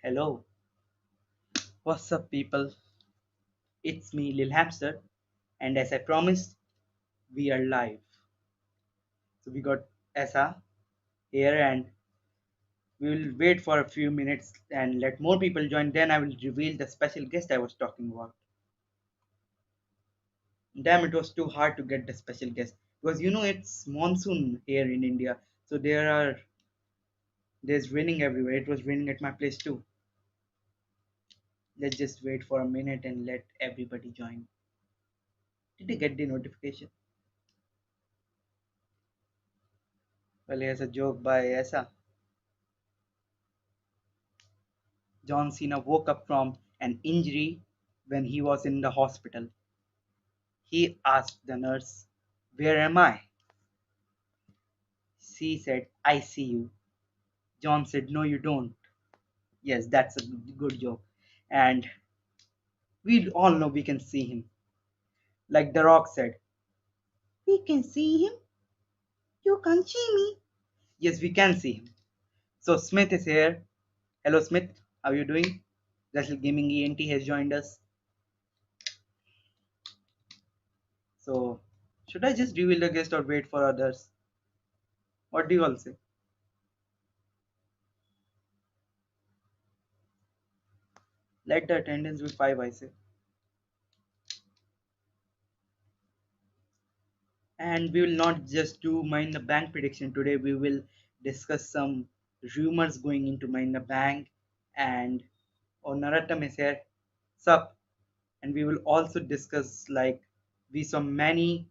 Hello, what's up, people? It's me, Lil Hamster, and as I promised, we are live. So we got Essa here, and we will wait for a few minutes and let more people join. Then I will reveal the special guest I was talking about. Damn, it was too hard to get the special guest because it's monsoon here in India, so there's raining everywhere. It was raining at my place too. Let's just wait for a minute and let everybody join. Did you get the notification? Well, here's a joke by Essa. John Cena woke up from an injury when he was in the hospital. He asked the nurse, "Where am I?" She said, "I see you." John said, "No, you don't." Yes, that's a good joke. And we all know we can see him. Like The Rock said, "We can see him. You can't see me." Yes, we can see him. So Smith is here. Hello, Smith. How are you doing? Wrestle Gaming ENT has joined us. So, should I just reveal the guest or wait for others? What do you all say? Let the attendance be 5, I say. And we will not just do Mind the Bank prediction today. We will discuss some rumors going into Mind the Bank. And Narottam is here. Sup? And we will also discuss like we saw many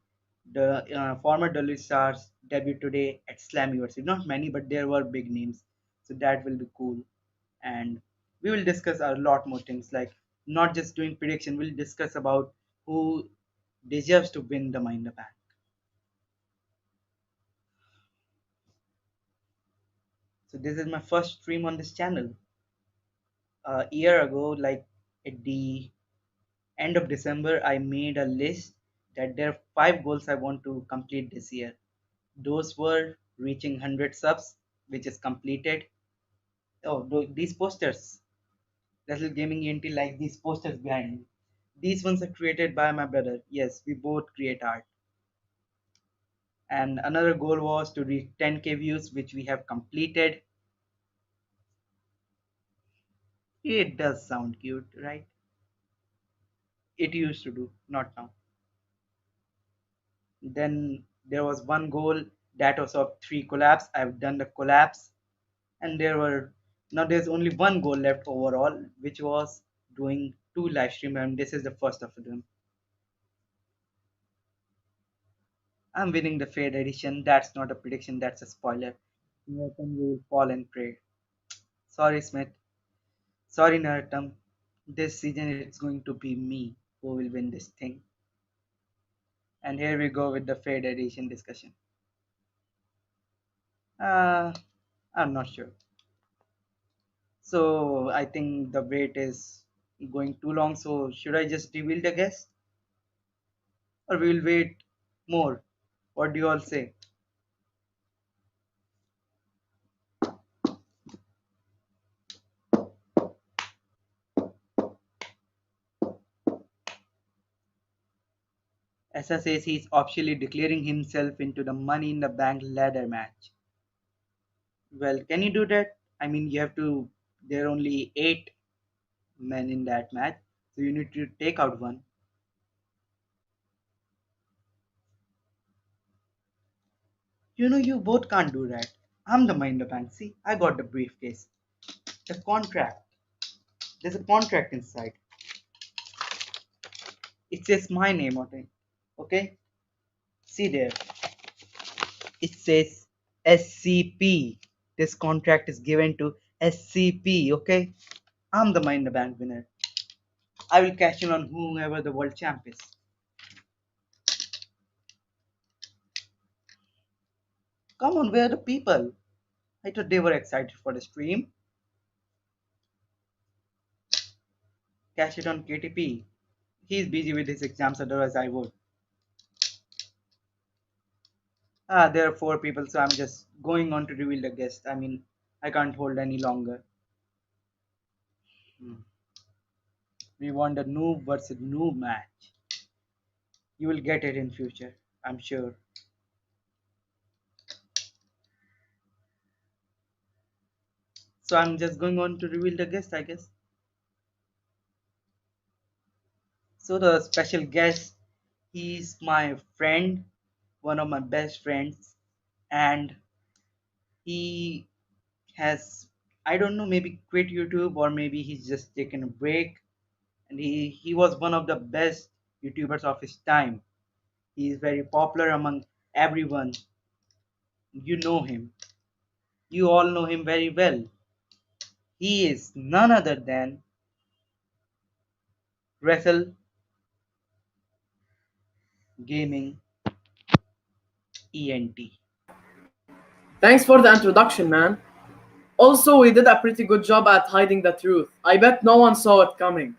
the former WWE stars debut today at Slam University. Not many, but there were big names. So that will be cool. And we will discuss a lot more things like not just doing prediction. We'll discuss about who deserves to win the Mind the Bank. So this is my first stream on this channel. A year ago, like at the end of December, I made a list that there are 5 goals I want to complete this year. Those were reaching 100 subs, which is completed. Oh, these posters. Wrestle Gaming ENT like these posters behind me. These ones are created by my brother. Yes, we both create art. And another goal was to reach 10k views, which we have completed. It does sound cute, right? It used to do, not now. Then there was one goal that was of 3 collabs. I've done the collabs, and there's only one goal left overall, which was doing 2 live stream, and this is the first of them. I'm winning the Fade edition. That's not a prediction, that's a spoiler. Narratum will fall and pray. Sorry, Smith. Sorry, Narratum. This season it's going to be me who will win this thing. And here we go with the Fade edition discussion. Uh, I'm not sure. So I think the wait is going too long. So should I just reveal the guest, or we'll wait more? What do you all say? Essa says he's officially declaring himself into the Money in the Bank ladder match. Well, can you do that? I mean, you have to. There are only 8 men in that match, so you need to take out one. You both can't do that. I'm the Mind the Bank. See, I got the briefcase. The contract. There's a contract inside. It says my name on it. Okay? See there. It says SCP. This contract is given to SCP. Okay? I'm the Mind the Bank winner. I will cash in on whoever the world champ is. Come on, where are the people? I thought they were excited for the stream. Cash it on KTP. He's busy with his exams, otherwise I would. There are 4 people, so I'm just going on to reveal the guest. I mean, I can't hold any longer. Hmm. We want a noob versus noob match. You will get it in future, I'm sure. So I'm just going on to reveal the guest, I guess. So the special guest, he's my friend, one of my best friends, and he has, I don't know, maybe quit YouTube or maybe he's just taken a break. And he was one of the best YouTubers of his time. He is very popular among everyone. You know him. You all know him very well. He is none other than Wrestle Gaming ENT. Thanks for the introduction, man. Also, we did a pretty good job at hiding the truth. I bet no one saw it coming.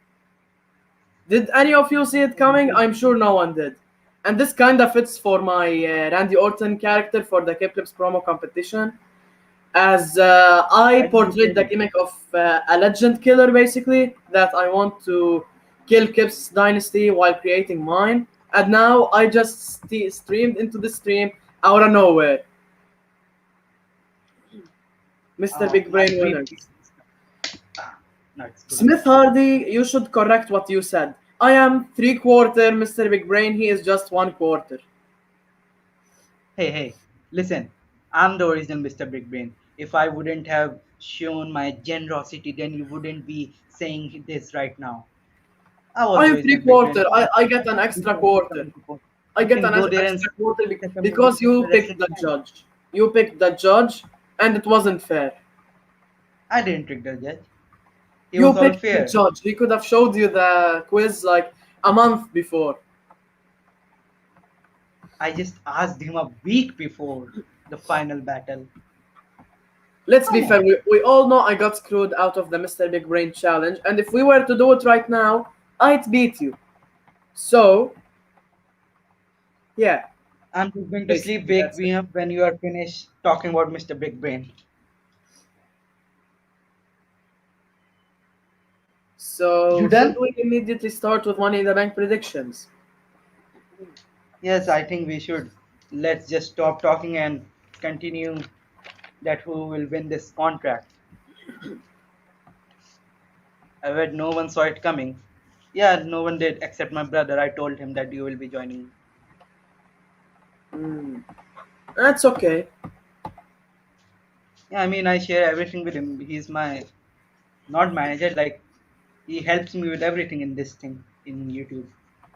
Did any of you see it coming? I'm sure no one did. And this kinda fits for my Randy Orton character for the Clips promo competition, as I Why did you portrayed say the that? gimmick of a legend killer, basically, that I want to kill Kip's dynasty while creating mine. And now I just streamed into the stream out of nowhere. Mr. Big My Brain brief. winners. Ah, no, it's good. Smith Hardy, you should correct what you said. I am three-quarter Mr. Big Brain, he is just one quarter. Hey, hey, listen. I'm the original Mr. Big Brain. If I wouldn't have shown my generosity, then you wouldn't be saying this right now. I was I the am original Big Brain. three-quarter, I get an extra quarter. I You get can an go there and extra quarter check a because you wrestling picked the fan. judge. You picked the judge, and it wasn't fair. I didn't trick the judge. He You was all picked the fair. judge. He could have showed you the quiz like a month before. I just asked him a week before the final battle. Let's be Come fair, on. we all know I got screwed out of the Mr. Big Brain challenge, and if we were to do it right now, I'd beat you. So, yeah, I'm just going to sleep. basically, Wake that's it. me up when you are finished talking about Mr. Big Brain. You So, should done? we immediately start with Money in the Bank predictions? Yes, I think we should. Let's just stop talking and continue that who will win this contract. I bet no one saw it coming. Yeah, no one did except my brother. I told him that you will be joining. Hmm, that's okay. Yeah, I mean, I share everything with him. He's my not manager, like he helps me with everything in this thing in YouTube.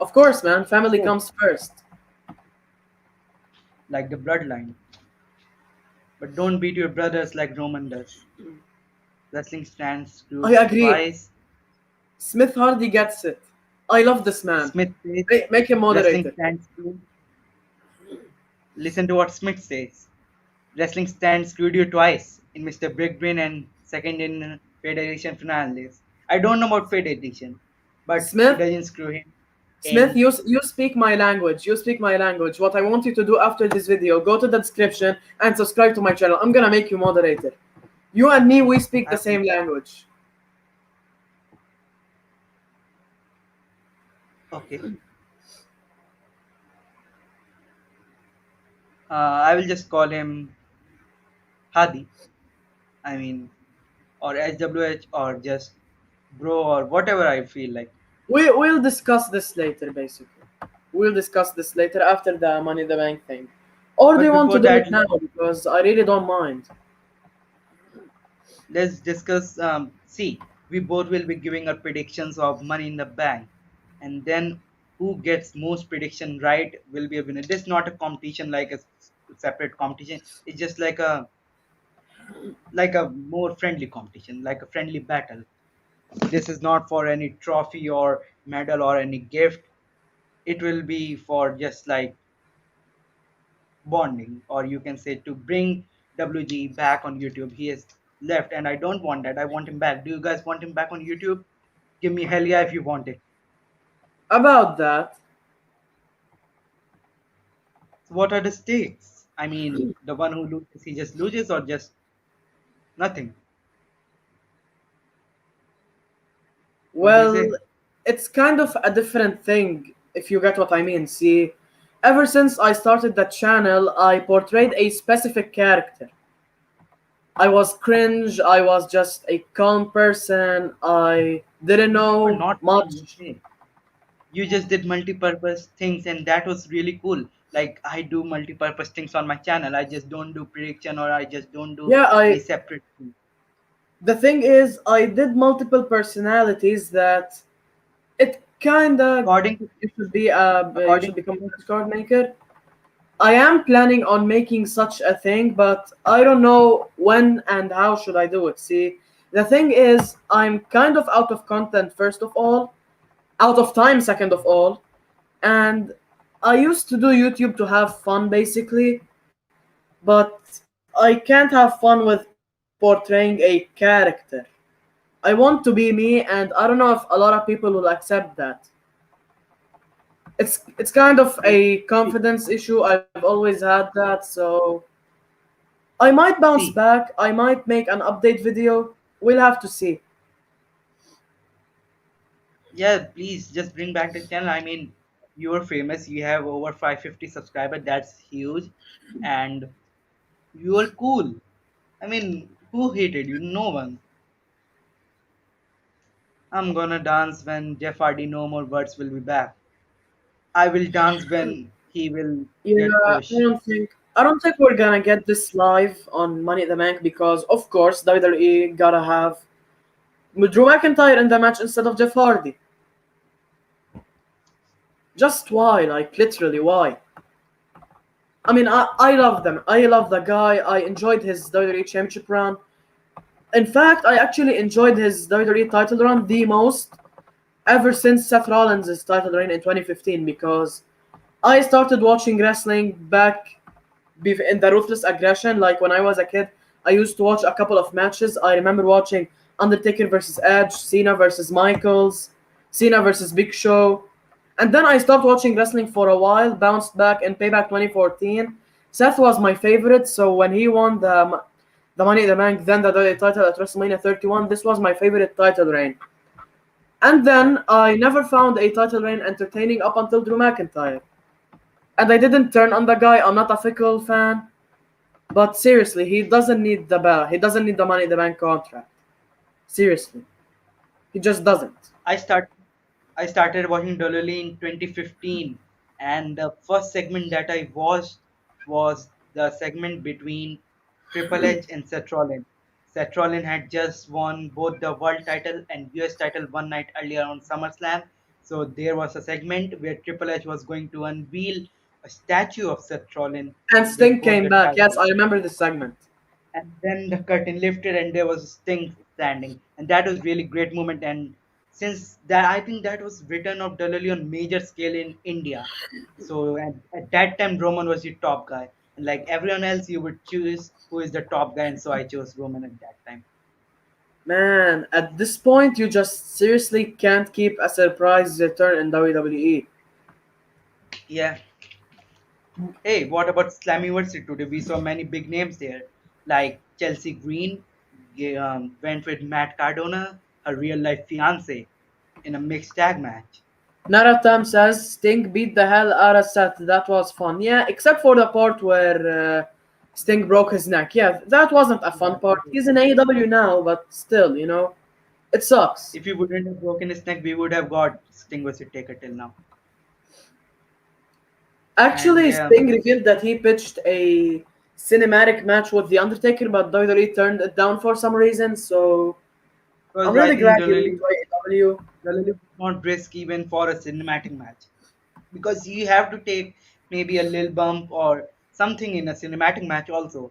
Of course, man, family So, comes first. like the bloodline. But don't beat your brothers like Roman does. Wrestling stands I screwed agree. twice. Smith Hardy gets it. I love this man. Smith says Make him wrestling moderator. stands screwed. Listen to what Smith says. Wrestling stands screwed you twice in Mr. Big Brain and second in Federation finales. I don't know about Federation, but it Smith, doesn't screw him Smith, in. you speak my language. You speak my language. What I want you to do after this video, go to the description and subscribe to my channel. I'm gonna make you moderator. You and me, we speak the I will. same language. Okay. I will just call him Hadi. I mean, or HWH or just bro or whatever I feel like. We'll discuss this later, basically. We'll discuss this later after the Money in the Bank thing. Or do But you want before to do that, it now? Because I really don't mind. let's discuss. See, we both will be giving our predictions of Money in the Bank, and then who gets most prediction right will be a winner. This is not a competition like a separate competition. It's just like a more friendly competition, like a friendly battle. This is not for any trophy or medal or any gift. It will be for just like bonding, or you can say to bring WGE back on YouTube. He has left, and I don't want that. I want him back. Do you guys want him back on YouTube? Give me hell yeah if you want it. About that, So what are the stakes? I mean, the one who loses, he just loses, or just nothing. What do you Well, say? it's kind of a different thing, if you get what I mean. See, ever since I started the channel, I portrayed a specific character. I was cringe, I was just a calm person, I didn't You were know not wrong, much. okay. You just did multi-purpose things, and that was really cool. Like I do multi-purpose things on my channel. I just don't do prediction, or I just don't do Yeah, any I separate thing. the thing is I did multiple personalities that it kinda According to you according should to become a people, card maker. I am planning on making such a thing, but I don't know when and how should I do it. See, the thing is, I'm kind of out of content first of all, out of time second of all, and I used to do YouTube to have fun basically, but I can't have fun with portraying a character. I want to be me, and I don't know if a lot of people will accept that. It's kind of like, a confidence issue. I've always had that, so I might bounce see, back. I might make an update video. We'll have to see. yeah, please just bring back the channel. I mean, you're famous. You have over 550 subscribers. That's huge, and you're cool. I mean, who hated you? No one. I'm gonna dance when Jeff Hardy No More Words will be back. I will dance when he will Yeah, get I pushed. don't think I don't think we're gonna get this live on Money at the Bank because of course WWE gotta have Drew McIntyre in the match instead of Jeff Hardy. Just why? Like literally why? I mean, I love them. I love the guy. I enjoyed his WWE Championship run. In fact, I actually enjoyed his WWE title run the most ever since Seth Rollins' title reign in 2015 because I started watching wrestling back in the Ruthless Aggression. Like when I was a kid, I used to watch a couple of matches. I remember watching Undertaker versus Edge, Cena versus Michaels, Cena versus Big Show. And then I stopped watching wrestling for a while, bounced back in Payback 2014. Seth was my favorite, so when he won the Money in the Bank, then the WWE title at WrestleMania 31, this was my favorite title reign. And then I never found a title reign entertaining up until Drew McIntyre. And I didn't turn on the guy. I'm not a fickle fan, but seriously, he doesn't need the bell. He doesn't need the Money in the Bank contract. Seriously, he just doesn't. I start I started watching WWE in 2015, and the first segment that I watched was the segment between Triple H and Seth Rollins. Seth Rollins had just won both the world title and US title one night earlier on SummerSlam. So there was a segment where Triple H was going to unveil a statue of Seth Rollins And with Sting both came the back. Yes, titles. I remember this segment. And then the curtain lifted and there was Sting standing, and that was really great moment. And since that, I think that was return of WWE on major scale in India. So at that time Roman was the top guy, and like everyone else you would choose who is the top guy, and so I chose Roman at that time. Man, at this point, you just seriously can't keep a surprise return in WWE. Yeah. Hey, what about Slammiversary today? We saw many big names there, like Chelsea Green went with Matt Cardona, her real life fiance, in a mixed tag match. Naratam says Sting beat the hell out of Seth. That was fun. Yeah, except for the part where Sting broke his neck. Yeah, that wasn't a fun Yeah, part. He's in AEW now, but still, it sucks. if he wouldn't have broken his neck, we would have got Sting vs Taker till now. And Actually, yeah, Sting revealed that he pitched a cinematic match with The Undertaker, but WWE turned it down for some reason. So I'm because I really think glad he went to AEW. Dalali would not risk even for a cinematic match, because you have to take maybe a little bump or something in a cinematic match also.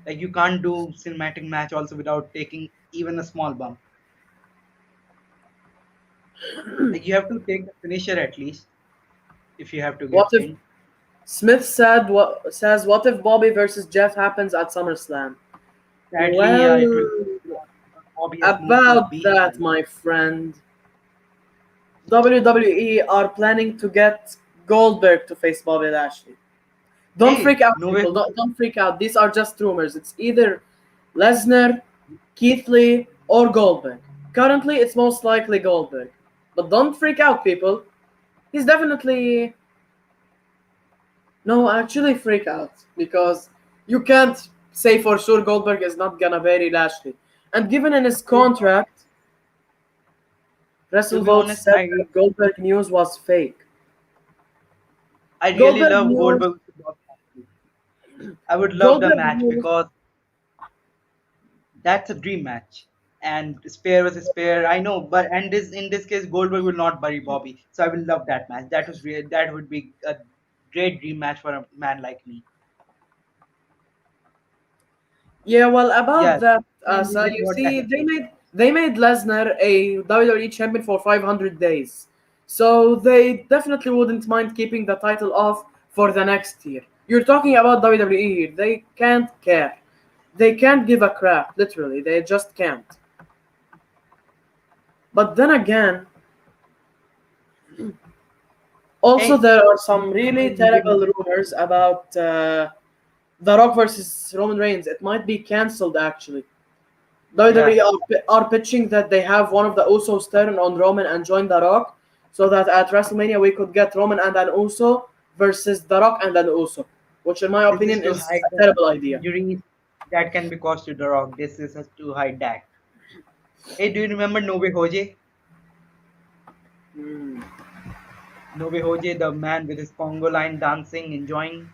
Like you can't do cinematic match also without taking even a small bump. Like you have to take the finisher at least if you have to What get if pinned. Smith says what if Bobby versus Jeff happens at SummerSlam? Sadly, it will Well, Bobby has moved to a about B that, side. my friend, WWE are planning to get Goldberg to face Bobby Lashley. Don't freak Hey, out, no way. people. Don't freak out. These are just rumors. It's either Lesnar, Keith Lee, or Goldberg. Currently, it's most likely Goldberg. But don't freak out, people. He's definitely. No, actually, freak out. Because you can't say for sure Goldberg is not gonna bury Lashley. And given in his To, contract, to be WrestleVote honest, said that Goldberg news was fake. I really Goldberg love news. Goldberg. I would love the Goldberg match news. because that's a dream match. And Spear was Spear, I know, but and this in this case Goldberg will not bury Bobby. So I will love that match. That was real. That would be a great dream match for a man like me. Yeah, well, about Yes. that, Main so reason you about that see, is they made Lesnar a WWE champion for 500 days, so they definitely wouldn't mind keeping the title off for the next year. You're talking about WWE here; they can't care, they can't give a crap. Literally, they just can't. But then again, also hey, there are you some really you give terrible me rumors about The Rock versus Roman Reigns. It might be cancelled actually. yeah. WWE are pitching that they have one of the Usos turn on Roman and join The Rock, so that at WrestleMania we could get Roman and an Uso versus The Rock and an Uso, which in my This is opinion to is hide a the terrible idea. injuries that can be caused to the Rock. This is to hide that. Hey, do you remember Nobe Hoje? Hmm. Nobe Hoje, the man with his Congo line dancing, enjoying.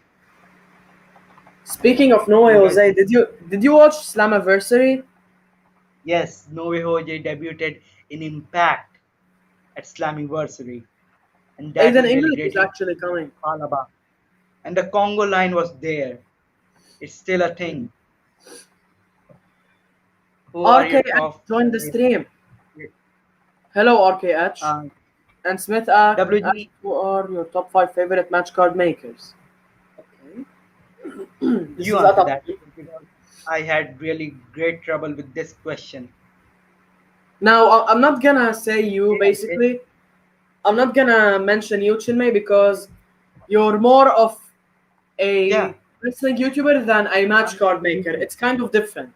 Speaking of No Do Way you guys? Jose, did you watch Slammiversary? Yes, Nobe Hoje debuted in Impact at Slammiversary, and that Aiden was really English great. is He was actually coming. Alaba, and the Congo line was there. It's still a Hmm. thing. Who are your RKH top joined the five? stream. Hello RKH Uh, and Smith asked WG. who are your top 5 favorite match card makers. Okay. This You is a answer tough. that because I had really great trouble with this question. Now, I'm not gonna say you Yeah, it, basically. I'm not gonna mention you, Chinmay, because you're more of yeah, a wrestling YouTuber than a match I'm just card a maker. rookie. It's kind of different.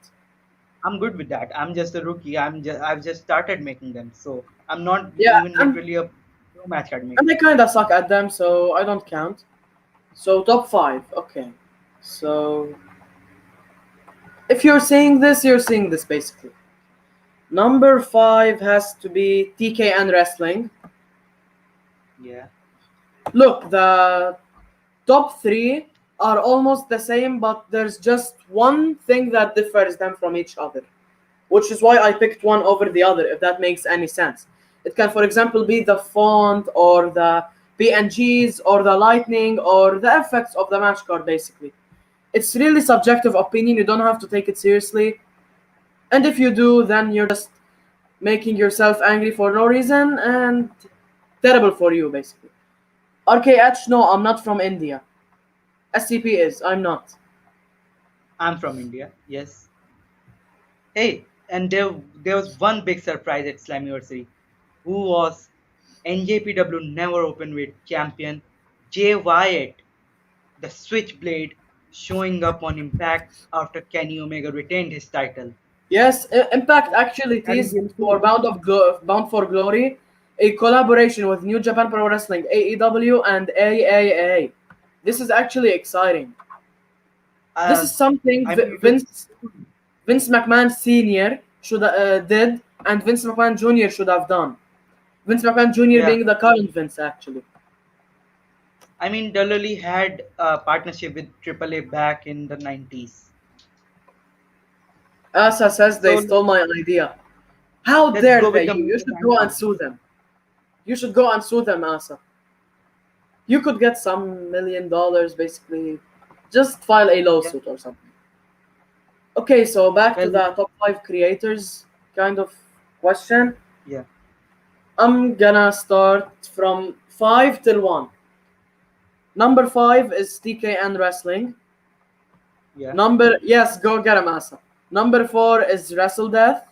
I'm good with that. I'm just a rookie. I've just started making them, so I'm not Yeah, even literally a pro match card and maker. I kind of suck at them, so I don't count. So top 5, okay. So if you're saying this, you're saying this basically. Number 5 has to be TKN Wrestling. Yeah. Look, the top 3 are almost the same, but there's just one thing that differs them from each other, which is why I picked one over the other, if that makes any sense. It can, for example, be the font or the PNGs or the lightning or the effects of the match card, basically. It's really subjective opinion. You don't have to take it seriously. And if you do, then you're just making yourself angry for no reason and terrible for you, basically. RKH, no, I'm not from India. SCP is, I'm not. I'm from India. Yes. Hey, and there was one big surprise at Slammiversary. Who was NJPW Never Openweight champion Jay Wyatt, the Switchblade, showing up on Impact after Kenny Omega retained his title. Yes, Impact actually That is teased really for cool. Bound for Glory a collaboration with New Japan Pro Wrestling, AEW, and AAA. This is actually exciting. This Uh, is something I mean, it Vince McMahon Senior should did, and Vince McMahon Junior should have done. Vince McMahon Junior yeah. being the current Vince, actually. I mean, Dudley had a partnership with AAA back in the 90s. Asa says they So stole my idea. How let's dare go they? with the You Money in the should Bank go and sue company. them. You should go and sue them, Asa. You could get some $1 million, basically. Just file a Yeah. lawsuit or something. Okay, so back to Well, the top 5 creators kind of question. yeah. I'm gonna start from 5 till 1. Number 5 is TKN Wrestling. Yeah. Yes, go get him, Asa. Number 4 is Wrestle Death.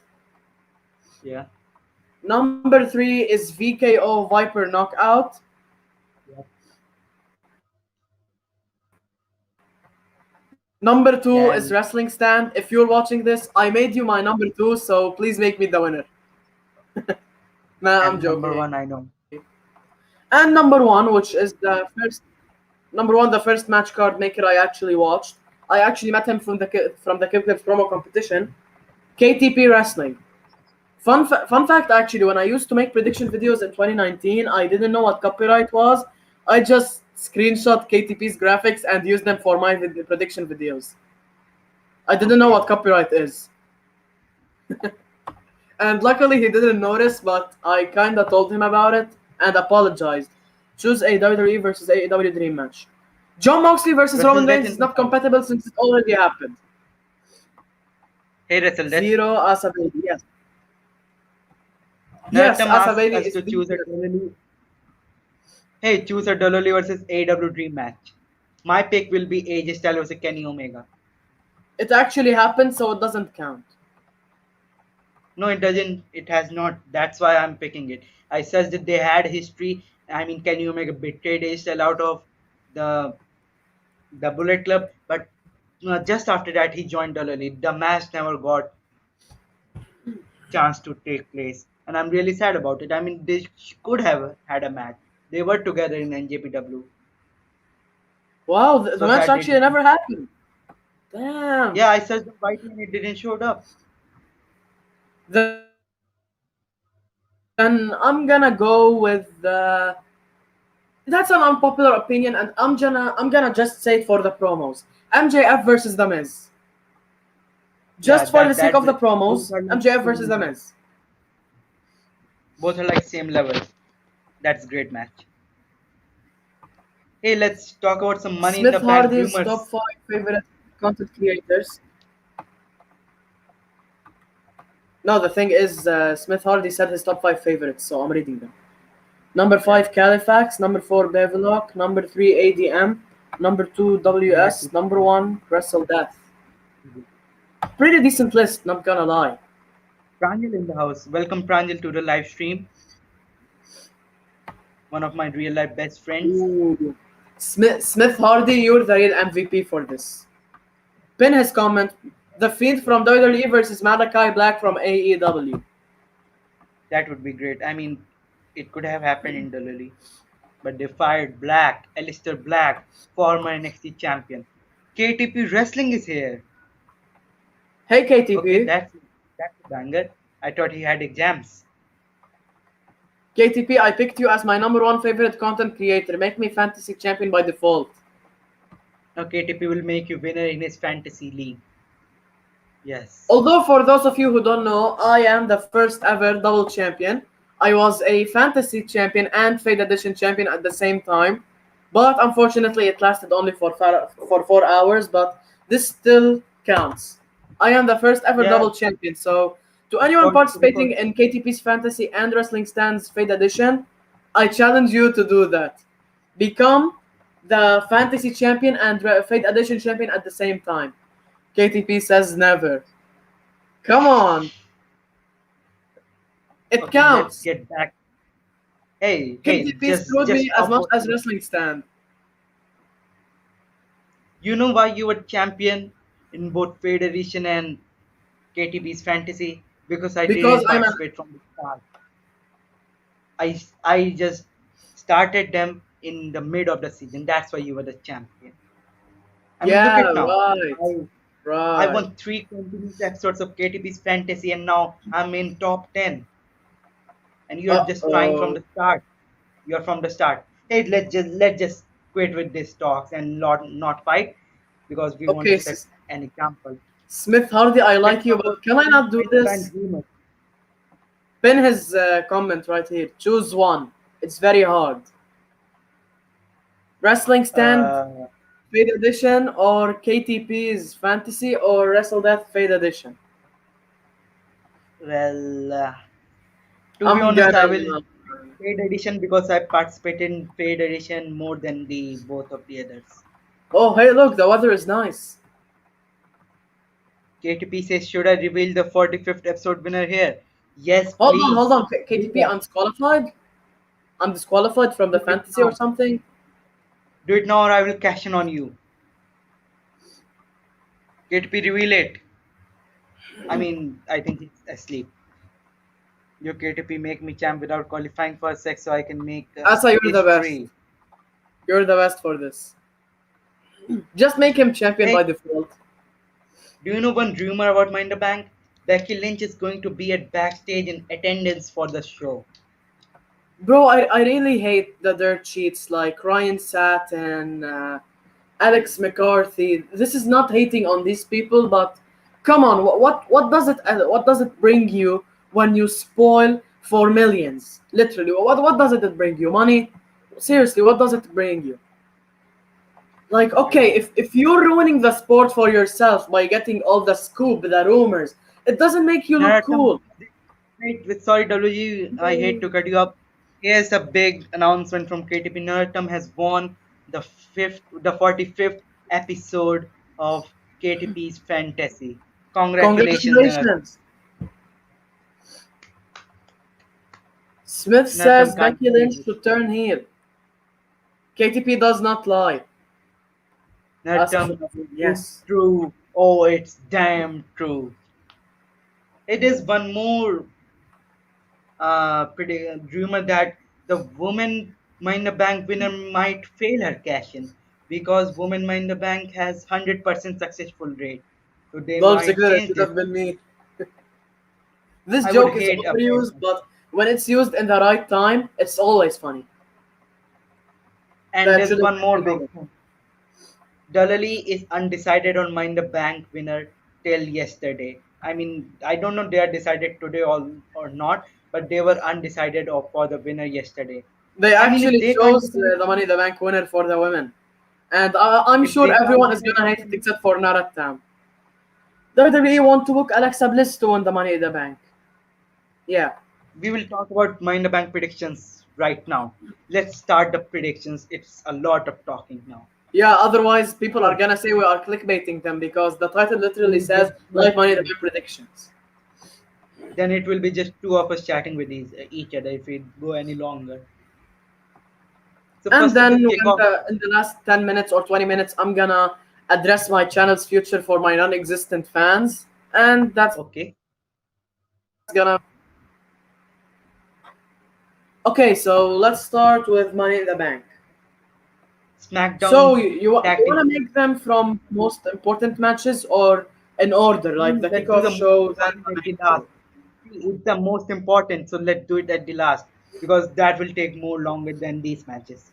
Yeah. Number 3 is VKO Viper Knockout. Yeah. Number 2 is Then Wrestling Stand. If you're watching this, I made you my number 2, so please make me the winner. Nah, I'm And number joking. one, I know. And number one, which is the first number one, the first match card maker I actually watched. I actually met him from the Kip Clips promo competition. KTP Wrestling. Fun fact actually, when I used to make prediction videos in 2019, I didn't know what copyright was. I just screenshot KTP's graphics and used them for my prediction videos. I didn't know what Okay. copyright is. And luckily he didn't notice, but I kinda told him about it and apologized. Choose a WWE versus AEW Dream match. John Moxley versus Roman Wrestle that Reigns in is the not house. compatible since it already happened. Hey, wrestle that. Zero Asa Bailey, yes. Yes, Narratum Asa asks Bailey us is to the choose a Dolly. Hey, choose a Dolly versus AEW Dream match. My pick will be AJ Styles versus Kenny Omega. it actually happened, so it doesn't count. No, it doesn't. It has not. That's why I'm picking it. I said that they had history. I mean, Kenny Omega betrayed AJ Styles out of the the Bullet Club, but just after that he joined Dolly. The match never got chance to take place, and I'm really sad about it. I mean, they could have had a match. They were together in NJPW. Wow, the So match sad they actually didn't. never happened. Damn. Yeah, I searched the fight and it didn't showed up. Then I'm gonna go with that's an unpopular opinion, and I'm gonna just say it for the promos. MJF versus The Miz. Yeah, Just for the that sake that's of the it. Both promos, are like MJF versus same The level. Miz. Both are like same level. That's great match. Hey, let's talk about some Money in the Smith Bank Hardy's top rumors. five favorite content creators. No, the thing is, Smith Hardy said his top five favorites, so I'm reading them. Number Yeah, five, Califax. Number four, Bevillock. Number three, ADM. Number two, number WS. two. Number one, Wrestle Death. Pretty decent list, not gonna lie. Pranjal in the house. Welcome Pranjal to the live stream. One of my real life best friends. Ooh. Smith Hardy, you're the real MVP for this. Pin his comment. The Fiend from WWE versus Malachi Black from AEW. That would be great. I mean, it could have happened in Dolly, but they fired Black, Alistair Black, former NXT champion. KTP Wrestling is here. Hey Okay, KTP. that's a banger. I thought he had exams. KTP, I picked you as my number one favorite content creator. Make me fantasy champion by default. Now KTP will make you winner in his fantasy league. Yes. Although, for those of you who don't know, I am the first ever double champion. I was a fantasy champion and Fade Edition champion at the same time. But unfortunately, it lasted only for 4 hours, but this still counts. I am the first ever Yeah, double champion. So, to anyone record, participating record. in KTP's Fantasy and Wrestling Stands Fade Edition, I challenge you to do that. Become the Fantasy champion and Fade Edition champion at the same time. KTP says never. Come on, it Okay, let's counts. get back. Hey, KTP screwed just me as stop much what as you are. Wrestling Stand You know why you were champion in both Fade Edition and KTP's Fantasy? Because I because didn't I'm an participate from the start. I just started them in the mid of the season. That's why you were the champion. I mean, look yeah, at now. right, I I right. won three continuous episodes of KTP's Fantasy, and now I'm in top 10. And you're Uh just trying from oh. the start. You're from the start. Hey, let's just quit with these talks and not fight because we want Okay, to set an example. Smith Hardy, I Let's like you, talk but about can I some not do Mind the Band this? rumors. Pin his comment right here. Choose one. It's very hard. Wrestling Stand Uh, Fade Edition or KTP's Fantasy or Wrestle Death Fade Edition. well, to be I'm honest, I gonna. will Fade Edition because I participated in Fade Edition more than the both of the others. Oh, hey, look, the weather is nice. KTP says, should I reveal the 45th episode winner here? Yes, Hold please. on. Do KTP, that. I'm disqualified. I'm disqualified from the Do it fantasy or now. something. Do it now or I will cash in on you. KTP, reveal it. I mean, I think he's asleep. Your KTP make me champ without qualifying for sex, so I can make Asa, you're the best. history. You're the best for this. Just make him champion by Hey, default. do you know one rumor about Mind the Bank? Becky Lynch is going to be at backstage in attendance for the show. Bro, I really hate the dirt cheats like Ryan Satin, Alex McCarthy. This is not hating on these people, but come on, what does it bring you when you spoil for millions? Literally, what does it bring you? Money? Seriously, what does it bring you? Like, I okay, know. if you're ruining the sport for yourself by getting all the scoop, the rumors, it doesn't make you look Narratum, cool. wait, with sorry WG, I hate to cut you up. Here's a big announcement from KTP. Narratum has won the 45th episode of KTP's Fantasy. Congratulations, Narratum. Congratulations. Smith Narratum says can't Becky believe Lynch it. to turn heel. KTP does not lie. Ask Narratum, Shazam. it's Yes. true. Oh, it's damn true. It is one more rumor that the woman Mind the Bank winner might fail her cash in because woman Mind the Bank has 100% successful rate. So they Love might Ziggler, it change should this. have been me. This I would joke is hate a fail. overused, but when it's used in the right time, it's always funny. And That there's should have one more been big bigger. thing. Dudley is undecided on Mind the Bank winner till yesterday. I mean, I don't know they are decided today or not, but they were undecided of for the winner yesterday. They I mean, if actually they can't chose decide, the Money in the Bank winner for the women. And I'm if sure they can't everyone is decide gonna hate it between, except for Naratam. WWE want to book Alexa Bliss to win the Money in the Bank. Yeah. we will talk about Mind the Bank predictions right now. Let's start the predictions. It's a lot of talking now. Yeah, otherwise people are So gonna say we are clickbaiting them because the title we literally will says just Live Money in the Bank predictions. then it will be just two of us chatting with each other if we go any longer. So And first of then the when kickoff. in the last 10 minutes or 20 minutes, I'm gonna address my channel's future for my non-existent fans. And that's gonna Okay, okay, so let's start with Money in the Bank. So SmackDown you tag team. want to make them from most important matches or in order, like the Let's do kickoff the most show, then important the at the main last. show. It's the most important, so let's do it at the last because that will take more longer than these matches.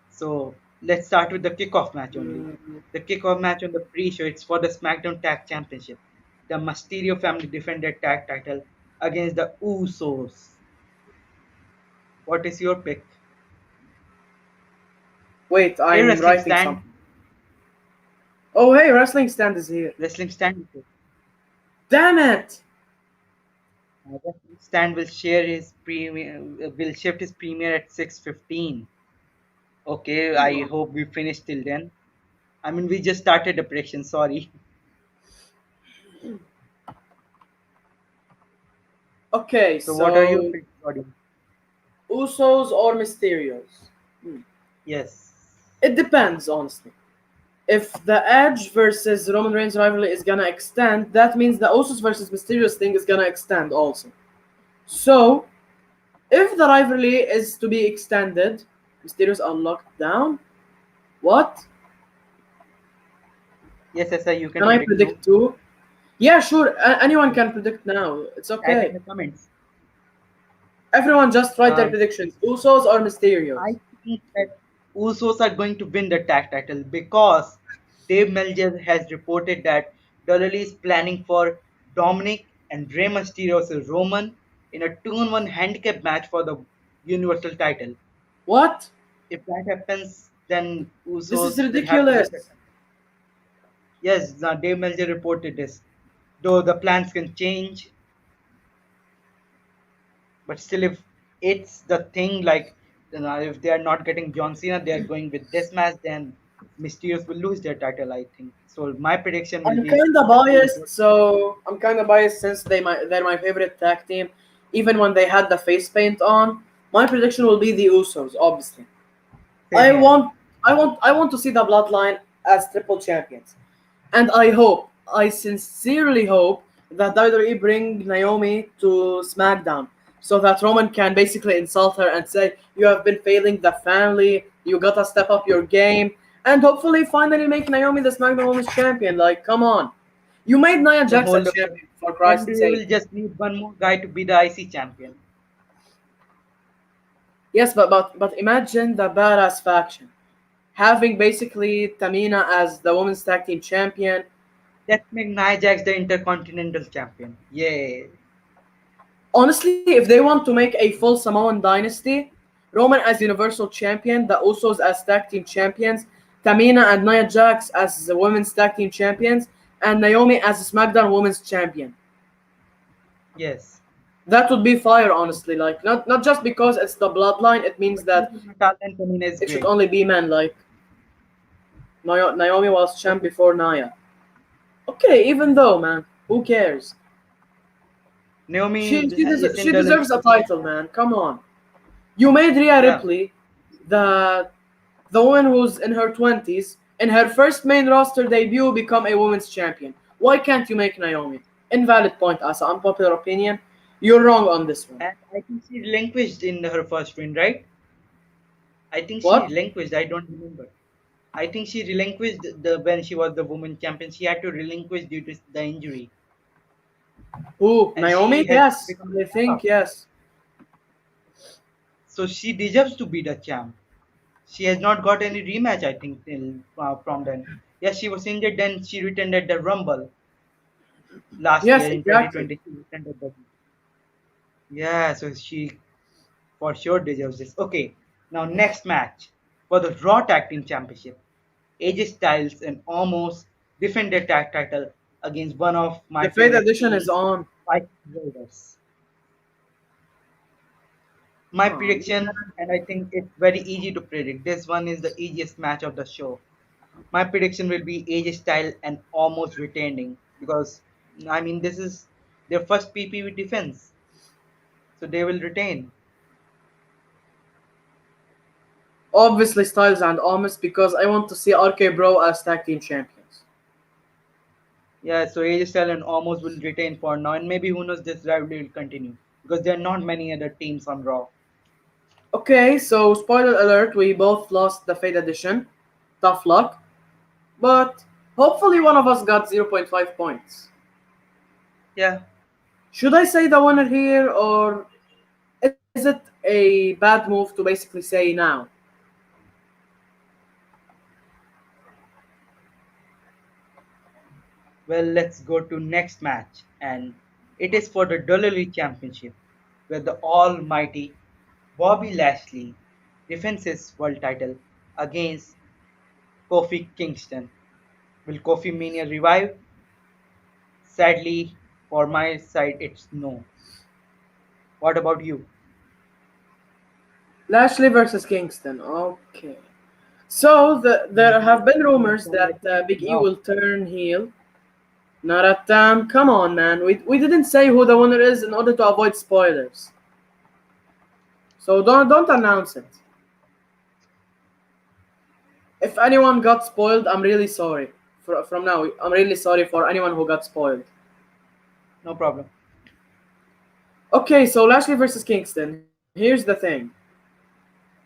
So let's start with the kickoff match only. The kickoff match on the pre-show, it's for the SmackDown Tag Championship. The Mysterio family defend their tag title against the Usos. What is your pick? Wait, Hey, I'm Wrestling writing Stand. something. Oh, hey, Wrestling Stand is here. Wrestling Stand. Damn it! Wrestling Stand will share his premiere. Will shift his premiere at 6:15. Okay, I hope we finish till then. I mean, we just started the prediction. Sorry. Okay, So, what are your so picks, audience? Usos or Mysterios? Yes. It depends, honestly. If the Edge versus Roman Reigns rivalry is gonna extend, that means the Usos versus Mysterios thing is gonna extend also. So, if the rivalry is to be extended, Mysterios are locked down. What? Yes, yes, sir. You can Can I predict too. predict too? Yeah, sure. Anyone can predict now. It's Type in okay. the comments. Everyone just write their Um, predictions. Usos or Mysterios? I think that Usos are going to win the tag title because Dave Meltzer has reported that WWE is planning for Dominic and Rey Mysterio versus Roman in a 2-on-1 handicap match for the Universal title. What? If that happens, then This is Usos will have to win the ridiculous. title. Yes, Dave Meltzer reported this. Though the plans can change, but still, if it's the thing, like if they are not getting John Cena, they are going with this match, then Mysterios will lose their title, I think. So my prediction will I'm be kind of the Usos. biased, so I'm kind of biased since they're my favorite tag team. Even when they had the face paint on, my prediction will be the Usos. Obviously, Same I here. want I want to see the Bloodline as triple champions, and I sincerely hope that WWE bring Naomi to SmackDown so that Roman can basically insult her and say, "You have been failing the family, you gotta step up your game," and hopefully finally make Naomi the SmackDown Women's Champion. Like, come on. You made Nia So Jax a hold on. champion, for Then Christ's we sake. will just need one more guy to be the IC champion. Yes, but imagine the badass faction. Having basically Tamina as the women's tag team champion. Let's make Nia Jax the Intercontinental champion. Yay. Honestly, if they want to make a full Samoan dynasty, Roman as Universal Champion, the Usos as tag team champions, Tamina and Nia Jax as the women's tag team champions, and Naomi as a SmackDown Women's Champion. Yes. That would be fire, honestly. Like, not just because it's the bloodline, it means But that even Natal and Tamina is it should great. only be men. Like, Naomi was champ Okay. before Nia. Okay, even though, man, who cares? Naomi is in She the deserves a title, man. Come on. You made Rhea yeah. Ripley the woman who's in her 20s in her first main roster debut become a women's champion. Why can't you make Naomi? Invalid point, Asa. Unpopular opinion. You're wrong on this one. And I think she relinquished in her first win, right? I think she What? relinquished. I don't remember. I think she relinquished the when she was the woman champion. She had to relinquish due to the injury, Who? and she Naomi? has Yes. become I the champ. think yes. So she deserves to be the champ. She has not got any rematch, I think, till from then. Yes, she was injured. Then she returned at the Rumble last Yes, year in exactly. 2020. She returned at the yeah. So she for sure deserves this. Okay, now next match for the Raw Tag Team Championship. AJ Styles and almost defended tag title against one of my The Fate favorite Edition is teams, on. Viking Raiders. My Oh, prediction, and I think it's very easy to predict. This one is the easiest match of the show. My prediction will be AJ Styles and almost retaining because I mean this is their first PPV defense, so they will retain. obviously Styles and Almas because I want to see RK Bro as tag team champions. Yeah, so AJ Styles and almost will retain for now, and maybe who knows this rivalry will continue because there are not many other teams on Raw. Okay, so spoiler alert, we both lost the Fate Edition. Tough luck. But hopefully one of us got zero point 0.5 points. Yeah, Should I say the winner here, or is it a bad move to basically say now? well, let's go to next match, and it is for the WWE Championship, where the Almighty Bobby Lashley defends his world title against Kofi Kingston. Will Kofi Mania revive? Sadly, for my side, it's no. What about you? Lashley versus Kingston. Okay. So there have been Let's rumors go like that it Big E now. will turn heel. Naratam, come on, man. We didn't say who the winner is in order to avoid spoilers. So don't announce it. If anyone got spoiled, I'm really sorry. From now, I'm really sorry for anyone who got spoiled. No problem. Okay, so Lashley versus Kingston. Here's the thing.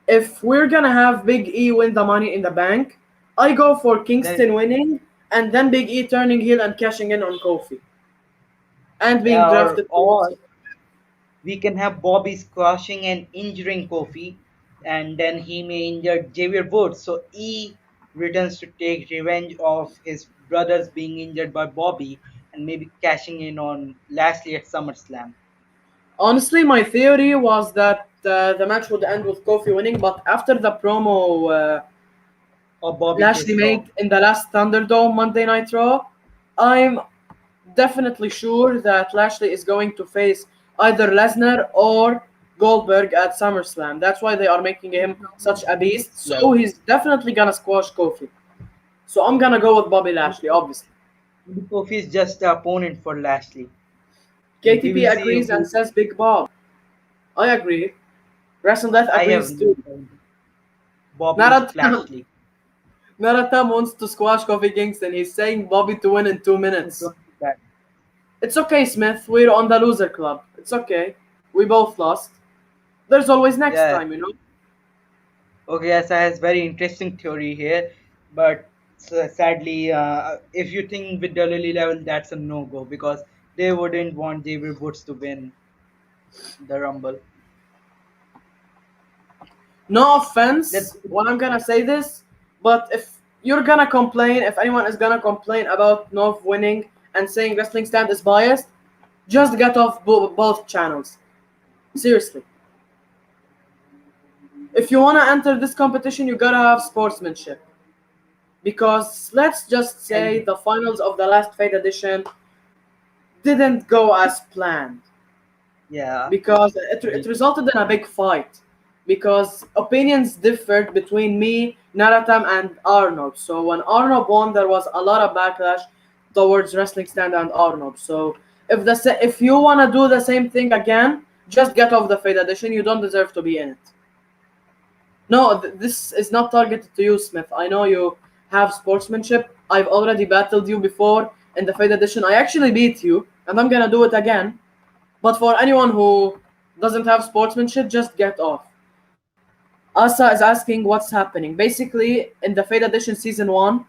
If we're gonna have Big E win the Money in the Bank, I go for Then Kingston winning and then Big E turning heel and cashing in on Kofi and being yeah, drafted or to. we can have Bobby squashing and injuring Kofi, and then he may injure Xavier Woods. So E returns to take revenge of his brothers being injured by Bobby, and maybe cashing in on Lashley at SummerSlam. Honestly, my theory was that the match would end with Kofi winning, but after the promo Or Bobby Lashley face Raw. made in the last Thunderdome Monday Night Raw, I'm definitely sure that Lashley is going to face either Lesnar or Goldberg at SummerSlam. That's why they are making him such a beast. Next So level. he's definitely gonna squash Kofi. So I'm gonna go with Bobby Lashley, obviously. Maybe Kofi is just the opponent for Lashley. We KTP will see agrees and who says Big Bob. I agree. WrestleDeath I have agrees no too. doubt. Bobby Naratam, Lashley. Naratam wants to squash Kofi Kingston. He's saying Bobby to win in 2 minutes. Don't do that. It's okay, Smith. We're on the loser club. It's okay. We both lost. There's always next Yeah. time, you know? Okay, yes, has very interesting theory here, but sadly, if you think with WWE level, that's a no go because they wouldn't want Xavier Woods to win the Rumble. No Let's offense when I'm gonna say this, but if you're gonna complain, if anyone is gonna complain about Nov winning and saying Wrestling Stand is biased, just get off both channels. Seriously. If you wanna enter this competition, you gotta have sportsmanship. Because let's just say and the finals of the last Fate edition didn't go as planned. yeah, Because it we, resulted in a big fight. Because opinions differed between me, Naratam, and Arnob. So when Arnob won, there was a lot of backlash towards Wrestling Stand and Arnob. So if you wanna do the same thing again, just get off the Fade Edition. You don't deserve to be in it. No, this is not targeted to you, Smith. I know you have sportsmanship. I've already battled you before in the Fade Edition. I actually beat you, and I'm gonna do it again. But for anyone who doesn't have sportsmanship, just get off. Asa is asking what's happening. Basically, in the Fade Edition Season 1,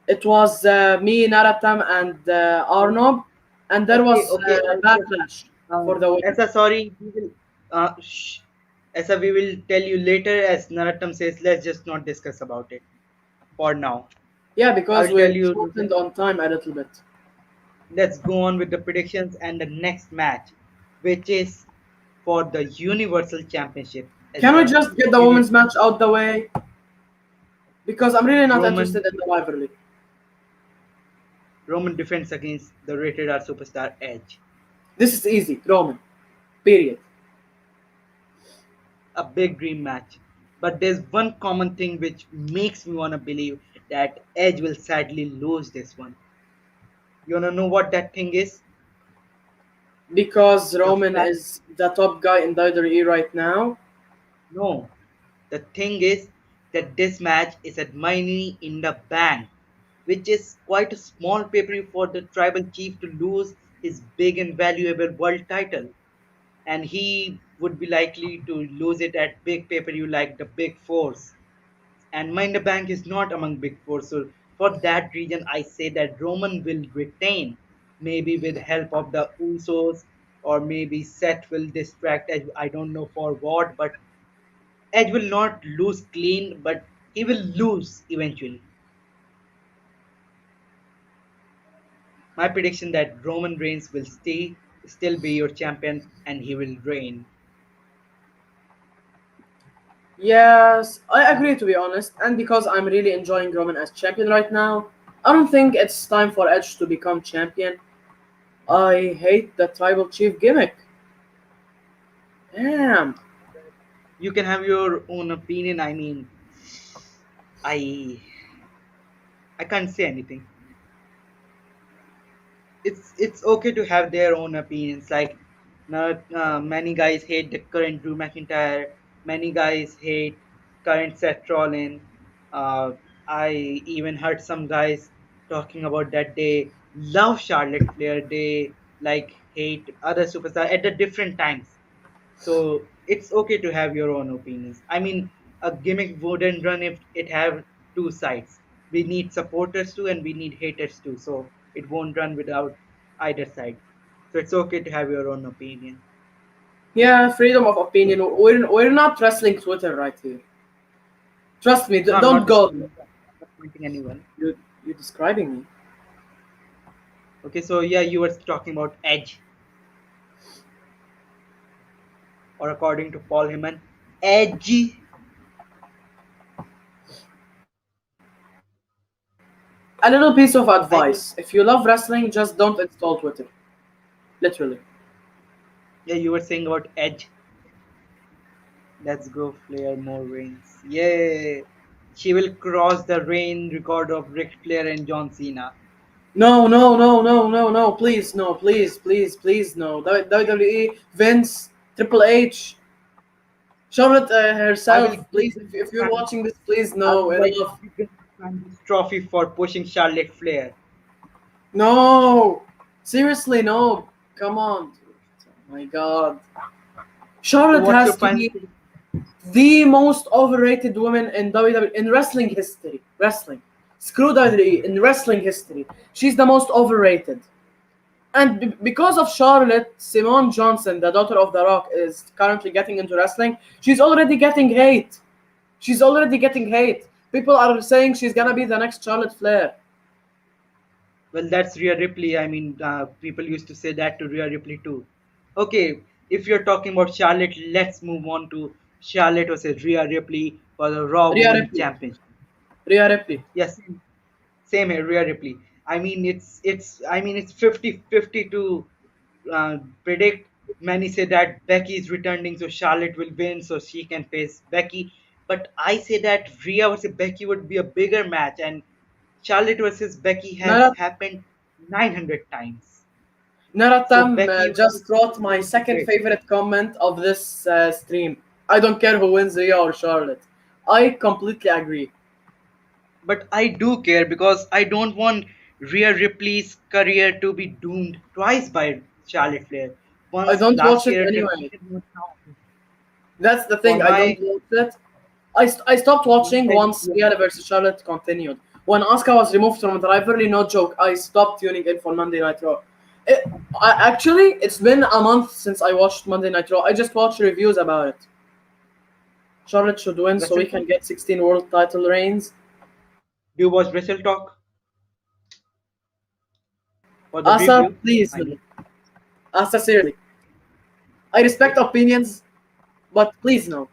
it was me, Naratam, and Arnob, and there okay, was okay. backlash for the win. Asa, sorry, we will, shh. Asa, we will tell you later. As Narattam says, let's just not discuss about it for now. Yeah, I because will tell we're you later. shortened on time a little bit. Let's go on with the predictions and the next match, which is for the Universal Championship as Can we well. just get the It is women's match out the way? Because I'm really not Roman interested in the rivalry. Roman defense against the rated R superstar Edge. This is easy, Roman. Period. A big dream match. But there's one common thing which makes me wanna believe that Edge will sadly lose this one. You wanna know what that thing is? Because The Roman fact is the top guy in WWE right now. no. The thing is that this match is at Money in the Bank, which is quite a small pay-per-view for the tribal chief to lose his big and valuable world title. And he would be likely to lose it at big pay-per-view like the Big Fours. And Mind the Bank is not among Big Four, so for that reason, I say that Roman will retain, maybe with help of the Usos, or maybe Seth will distract Edge. I don't know for what, but Edge will not lose clean, but he will lose eventually. My prediction that Roman Reigns will still be your champion, and he will reign. Yes, I agree to be honest. And because I'm really enjoying Roman as champion right now, I don't think it's time for Edge to become champion. I hate the tribal chief gimmick. Damn. You can have your own opinion. I mean, I I can't say anything. It's okay to have their own opinions. Like, not many guys hate the current Drew McIntyre. Many guys hate current Seth Rollins. Uh, I even heard some guys talking about that they love Charlotte Flair. They like hate other superstars at the different times. So it's okay to have your own opinions. I mean, a gimmick wouldn't run if it have two sides. We need supporters too, and we need haters too. So it won't run without either side. So it's okay to have your own opinion. Yeah, freedom of opinion. We're not wrestling Twitter right here. Trust me, No, I'm don't not go there. I'm not pointing anyone. You're describing me. Okay, so yeah, you were talking about Edge, or according to Paul Heyman, Edgy. A little piece of I mean, advice. If you love wrestling, just don't install Twitter. Literally. yeah, you were saying about Edge. Let's go, Flair, more reigns. Yay! She will cross the reign record of Ric Flair and John Cena. No, no, no, no, no, no. Please, no, please, please, please, no. WWE, Vince, Triple H, Charlotte I will herself. give Please, them if this you're kind. watching this, please, I no. will like Enough. give them this trophy for pushing Charlotte Flair. No. Seriously, no. Come on. Oh my god. So Charlotte what's your has to final be prediction? the most overrated woman in WWE in wrestling history. Wrestling. Screw WWE in wrestling history. She's the most overrated. And because of Charlotte, Simone Johnson, the daughter of The Rock, is currently getting into wrestling. She's already getting hate. She's already getting hate. People are saying she's gonna be the next Charlotte Flair. Well, that's Rhea Ripley. I mean, people used to say that to Rhea Ripley too. Okay, if you're talking about Charlotte, let's move on to Charlotte versus Rhea Ripley for the Raw Rhea Women's Ripley. Championship. Rhea Ripley. Yes, same here, Rhea Ripley. It's 50-50 to predict. Many say that Becky is returning, so Charlotte will win, so she can face Becky. But I say that Rhea versus Becky would be a bigger match, and Charlotte versus Becky has Narat happened 900 times. So Naratam Becky just wrote my would be second great. favorite comment of this stream. I don't care who wins, Rhea or Charlotte. I completely agree. But I do care because I don't want Rhea Ripley's career to be doomed twice by Charlotte Flair. I Once don't watch last it year anyway. defeated one now. That's the For thing. I my don't watch it. I stopped watching once yeah. Rhea versus Charlotte continued. When Asuka was removed from the rivalry, no joke, I stopped tuning in for Monday Night Raw. Actually, it's been a month since I watched Monday Night Raw. I just watched reviews about it. Charlotte should win so we Wrestle can Talk? get 16 world title reigns. Do you watch Wrestle Talk for the Asa, review? please I no. mean, Asa, seriously. I respect opinions, but please no.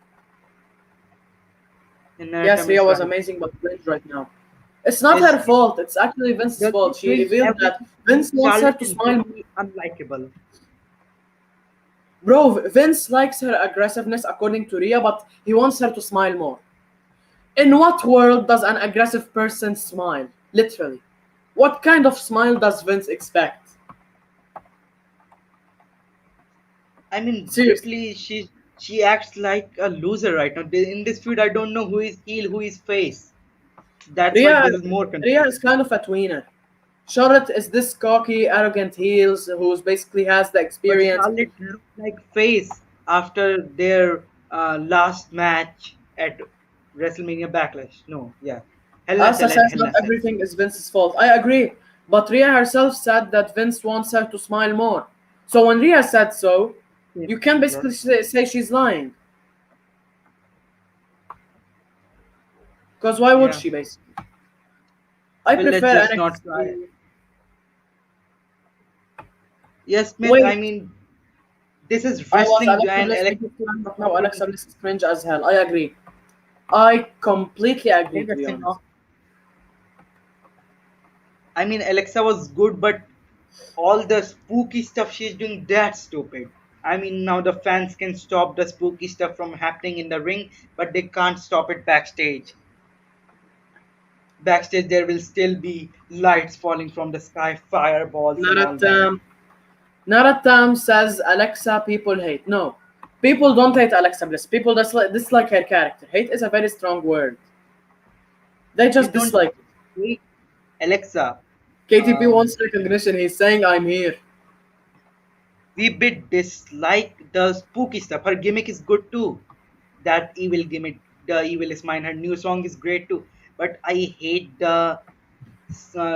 in Yes, Narita Rhea is was right. amazing, but cringe right now. It's not Is her fault. It's actually Vince's doesn't fault. She cringe revealed that everything. Vince wants her Charlotte to is smile. literally unlikable. Bro, Vince likes her aggressiveness according to Rhea, but he wants her to smile more. In what world does an aggressive person smile? Literally. What kind of smile does Vince expect? I mean, Seriously. Ripley, she acts like a loser right now. In this feud, I don't know who is heel, who is face. That's why Rhea, this is more Rhea confusing. is kind of a tweener. Charlotte is this cocky, arrogant heels who basically has the But experience. Charlotte looked like face after their last match at WrestleMania Backlash. No, yeah, Asa says Hell in not a Cell. everything is Vince's fault. I agree. But Rhea herself said that Vince wants her to smile more. So when Rhea said so, you can basically say she's lying. Because why would Yeah, she, basically? I well, let's prefer just not try. NXT. Yes, Smith. I Wait, mean, this is I was wrestling, Alexa and Bliss Alexa biggest fan, but now supporting Alexa Bliss is cringe as hell. I agree. I completely agree, to be interesting. honest. I mean, Alexa was good, but all the spooky stuff she's doing, that's stupid. I mean, now the fans can stop the spooky stuff from happening in the ring, but they can't stop it backstage. Backstage, there will still be lights falling from the sky, fireballs, and all that. Naratam. Naratam says Alexa people hate. No. People don't hate Alexa Bliss. People dislike her character. Hate is a very strong word. They We just don't dislike it. hate Alexa. KTP Um, wants recognition. He's saying, I'm here. we bit dislike the spooky stuff. Her gimmick is good too. That evil gimmick, the evil is mine. Her new song is great too. But I hate the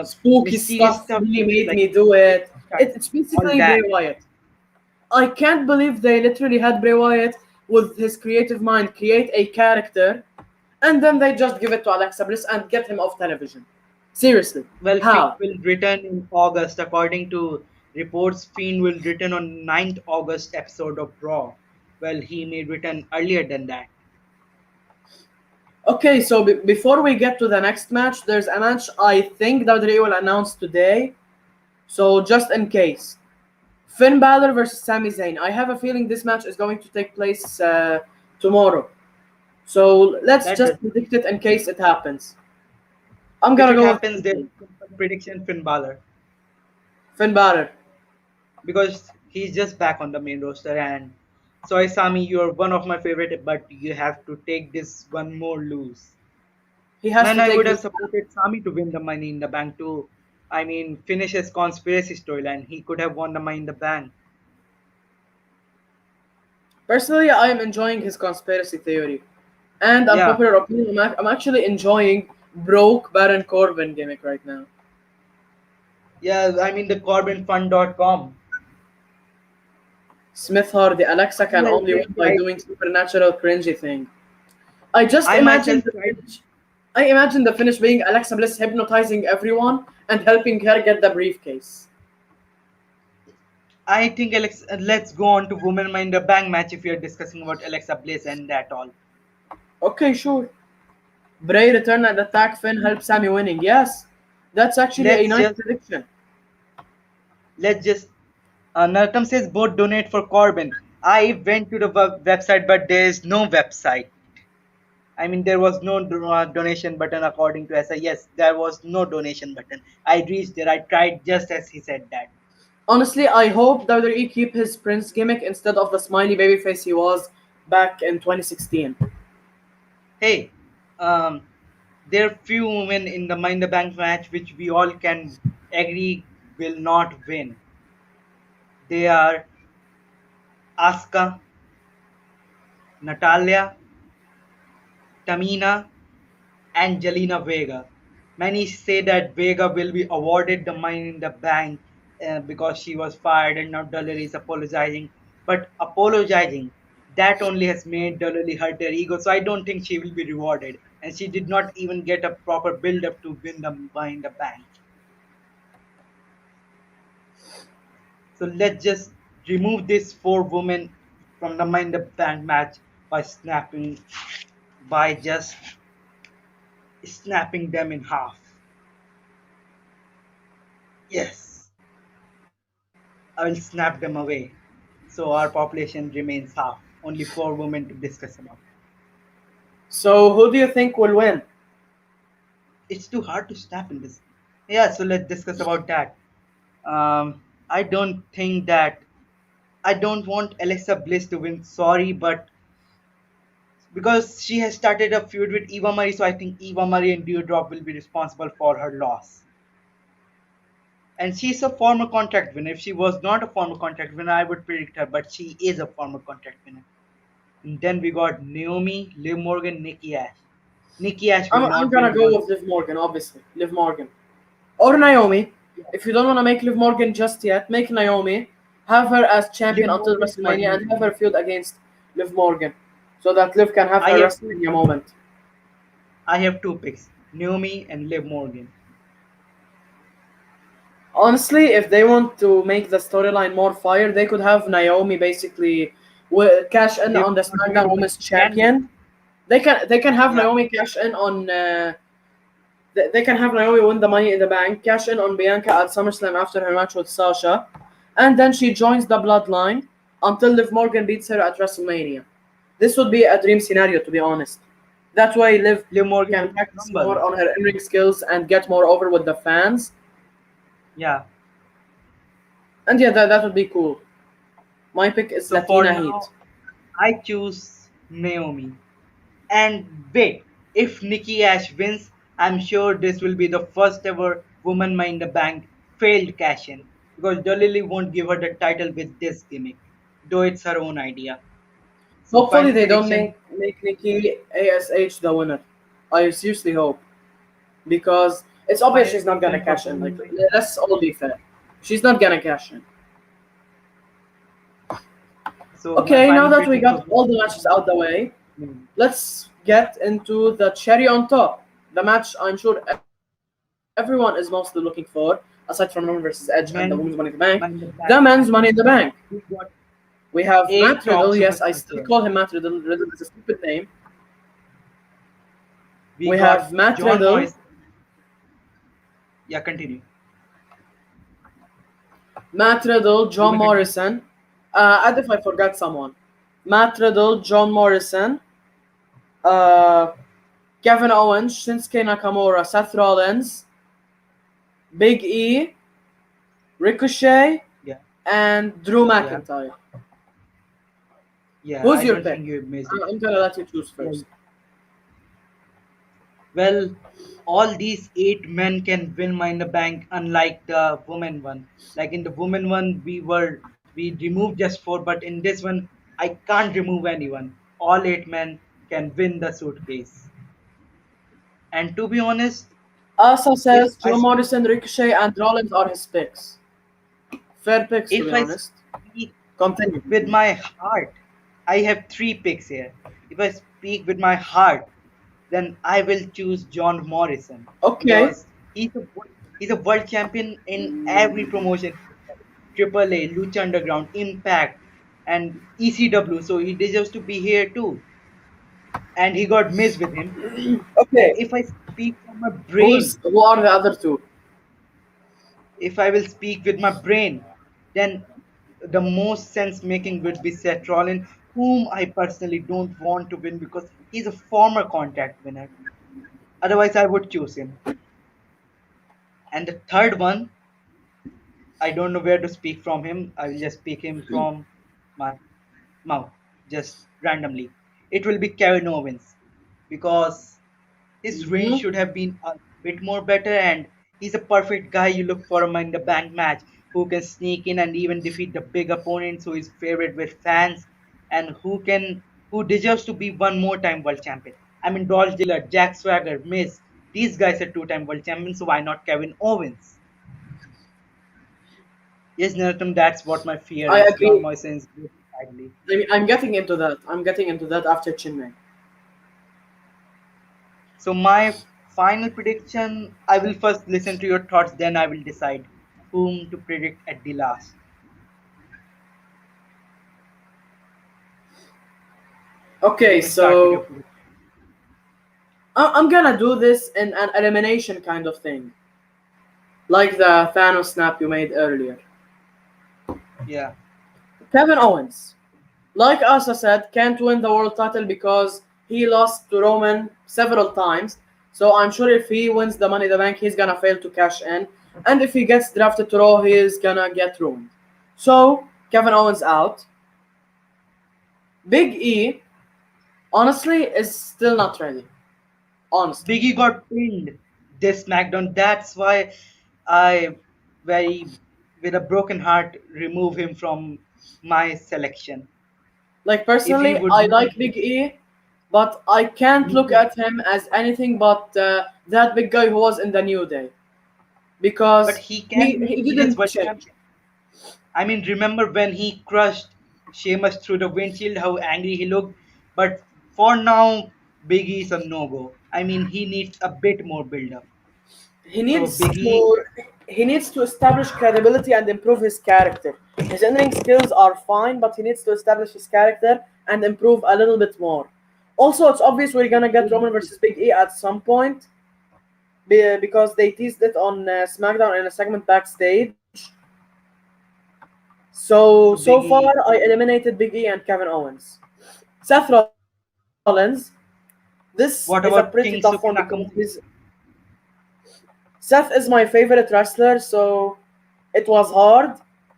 Spooky mysterious stuff stuff, really made like me do it. It's all basically Bray that. Wyatt. I can't believe they literally had Bray Wyatt with his creative mind create a character and then they just give it to Alexa Bliss and get him off television. Seriously. Well, Fiend How? will return in August. According to reports, Fiend will return on 9th August episode of Raw. Well, he may return earlier than that. Okay, so before we get to the next match, there's a match I think WWE will announce today. So just in case. Finn Balor versus Sami Zayn. I have a feeling this match is going to take place tomorrow. So let's That does. just predict it in case it happens. I'm If gonna it go with happens, there's prediction Finn Balor Finn Balor. because he's just back on the main roster. And sorry, Sami, you're one of my favorite, but you have to take this one more lose. He has Man, to I take would this. have supported Sami to win the Money in the Bank too. I mean, finish his conspiracy storyline. He could have won the Money in the Bank. Personally, I am enjoying his conspiracy theory. And Yeah, unpopular opinion, I'm actually enjoying broke Baron Corbin gimmick right now. yeah. I mean, the CorbinFund.com. Smith Hardy, Alexa can Well, only win by doing supernatural cringy thing. I just I myself imagine the tried. finish. I imagine the finish being Alexa Bliss hypnotizing everyone and helping her get the briefcase. I think Alex. Let's go on to Women Mind the Bank match if you're discussing about Alexa Bliss and that all. Okay, sure. Bray return and attack Finn help Sami winning. Yes, that's actually a Let's nice just prediction. let's just. Nartam says both donate for Corbin. I went to the website, but there is no website. I mean, there was no donation button according to SI. Yes, there was no donation button. I reached there. I tried just as he said that. Honestly, I hope WWE keep his Prince gimmick instead of the smiley babyface he was back in 2016. Hey, there are few women in the Mind the Bank match which we all can agree will not win. They are Asuka, Natalia, Tamina, and Jelena Vega. Many say that Vega will be awarded the Money in the Bank because she was fired and now Dudley is apologizing. But apologizing, that only has made Dudley hurt her ego. So I don't think she will be rewarded. And she did not even get a proper build up to win the Money in the Bank. So let's just remove these four women from the Money in the Bank match by just snapping them in half. Yes, I will snap them away. So our population remains half. Only four women to discuss about. So, who do you think will win? It's too hard to snap in this. Yeah, so let's discuss about that. I don't think that I don't want Alexa Bliss to win. Sorry, but because she has started a feud with Eva Marie, so I think Eva Marie and Dewdrop will be responsible for her loss. And she's a former contract winner. If she was not a former contract winner, I would predict her, but she is a former contract winner. And then we got Naomi, Liv Morgan, Nikki Ash. Nikki Ash will I'm not gonna win go once. with Liv Morgan, obviously. Liv Morgan. Or Naomi. Yeah. If you don't want to make Liv Morgan just yet, make Naomi. Have her as Liv champion until Morgan for WrestleMania and have Naomi. her feud against Liv Morgan. So that Liv can have I her have two. WrestleMania moment. I have two picks: Naomi and Liv Morgan. Honestly, if they want to make the storyline more fire, they could have Naomi basically cash in Liv on the Morgan SmackDown will Women's stand with. Champion. They can have Yeah, Naomi cash in on they can have Naomi win the Money in the Bank, cash in on Bianca at SummerSlam after her match with Sasha, and then she joins the Bloodline until Liv Morgan beats her at WrestleMania. This would be a dream scenario, to be honest. That way, Liv Liv Morgan can will practice crumble. more on her in-ring skills and get more over with the fans. Yeah. And yeah, that would be cool. My pick is So for Latina Heat. now, I choose Naomi. And wait, if Nikki Ash wins, I'm sure this will be the first ever woman Money in the Bank failed cash in because Dolly won't give her the title with this gimmick, though it's her own idea. So Hopefully, final they don't prediction. make Nikki ASH the winner. I seriously hope. Because it's obvious Final she's not gonna prediction for cash in. Like, woman. let's all be fair. She's not gonna cash in. So my Okay, now final that we prediction for got all the matches out the way, women. let's get into the cherry on top. The match I'm sure everyone is mostly looking for, aside from Roman versus Edge and the Women's Money in the Bank, Men the Money in the Men's Bank Money in the match. Bank. We got We have Matt 8 Riddle. top Yes, I superstars still here. call him Matt Riddle. Riddle is a stupid name. We We have got Matt John Riddle, Morris. Yeah, continue. You John may continue. Morrison. And if I forgot someone, Matt Riddle, John Morrison, uh, Kevin Owens, Shinsuke Nakamura, Seth Rollins, Big E, Ricochet, Yeah, and Drew yeah, McIntyre. yeah. Who's I your don't pick? think you have missed it. I'm gonna let you choose Yeah, first. Well, all these eight men can win Money in the Bank, unlike the women one. Like in the women one, we removed just four, but in this one, I can't remove anyone. All eight men can win the suitcase. And to be honest, Asa if says I Joe Morrison, Ricochet, and Rollins are his picks. Fair picks, to if be I honest. speak Continue. with my heart, I have three picks here. If I speak with my heart, then I will choose John Morrison Okay. because he's a world champion in every promotion. Triple A, Lucha Underground, Impact, and ECW. So he deserves to be here too. And he got missed with him. And Okay. if I speak from my brain, Who are the other two? if I will speak with my brain, then the most sense making would be Seth Rollins, whom I personally don't want to win because he's a former contract winner. Otherwise, I would choose him. And the third one, I don't know where to speak from him. I will just speak him from my mouth, just randomly. It will be Kevin Owens because his range Hmm. should have been a bit more better, and he's a perfect guy you look for him in the bank match who can sneak in and even defeat the big opponents who is favorite with fans and who deserves to be one more time world champion. I mean Dolph Ziggler, Jack Swagger, Miz, these guys are two-time world champions, so why not Kevin Owens? Yes, Narratum, that's what my fear I is. John agree. Morrison is good sadly. I mean, I'm getting into that. I'm getting into that after Chinmay. So my final prediction, I will first listen to your thoughts, then I will decide whom to predict at the last. You Okay, may start with your so prediction. I'm gonna do this in an elimination kind of thing, like the Thanos snap you made earlier. Yeah. Kevin Owens, like Asa said, can't win the world title because he lost to Roman several times. So I'm sure if he wins the Money in the Bank, he's gonna fail to cash in, and if he gets drafted to Raw, he is gonna get ruined. So Kevin Owens out. Big E, honestly, is still not ready. Honestly. Biggie got pinned this SmackDown. That's why I very with a broken heart remove him from my selection. Like If he personally, would I not like Big E, but I can't me look too. at him as anything but that big guy who was in the New Day But because he he can be he India's didn't world change. champion. I mean, remember when he crushed Sheamus through the windshield, how angry he looked? But for now, Biggie is a no go. I mean, he needs a bit more build up. He So, needs Biggie, to he needs to establish credibility and improve his character. His in-ring skills are fine, but he needs to establish his character and improve a little bit more. Also, it's obvious we're gonna get Roman versus Big E at some point because they teased it on SmackDown in a segment backstage. So so so far, Biggie, I eliminated Big E and Kevin Owens. Seth Rollins. This is a pretty what tough one about because King Suki he's Nakamura? Seth is my favorite wrestler, so it was hard,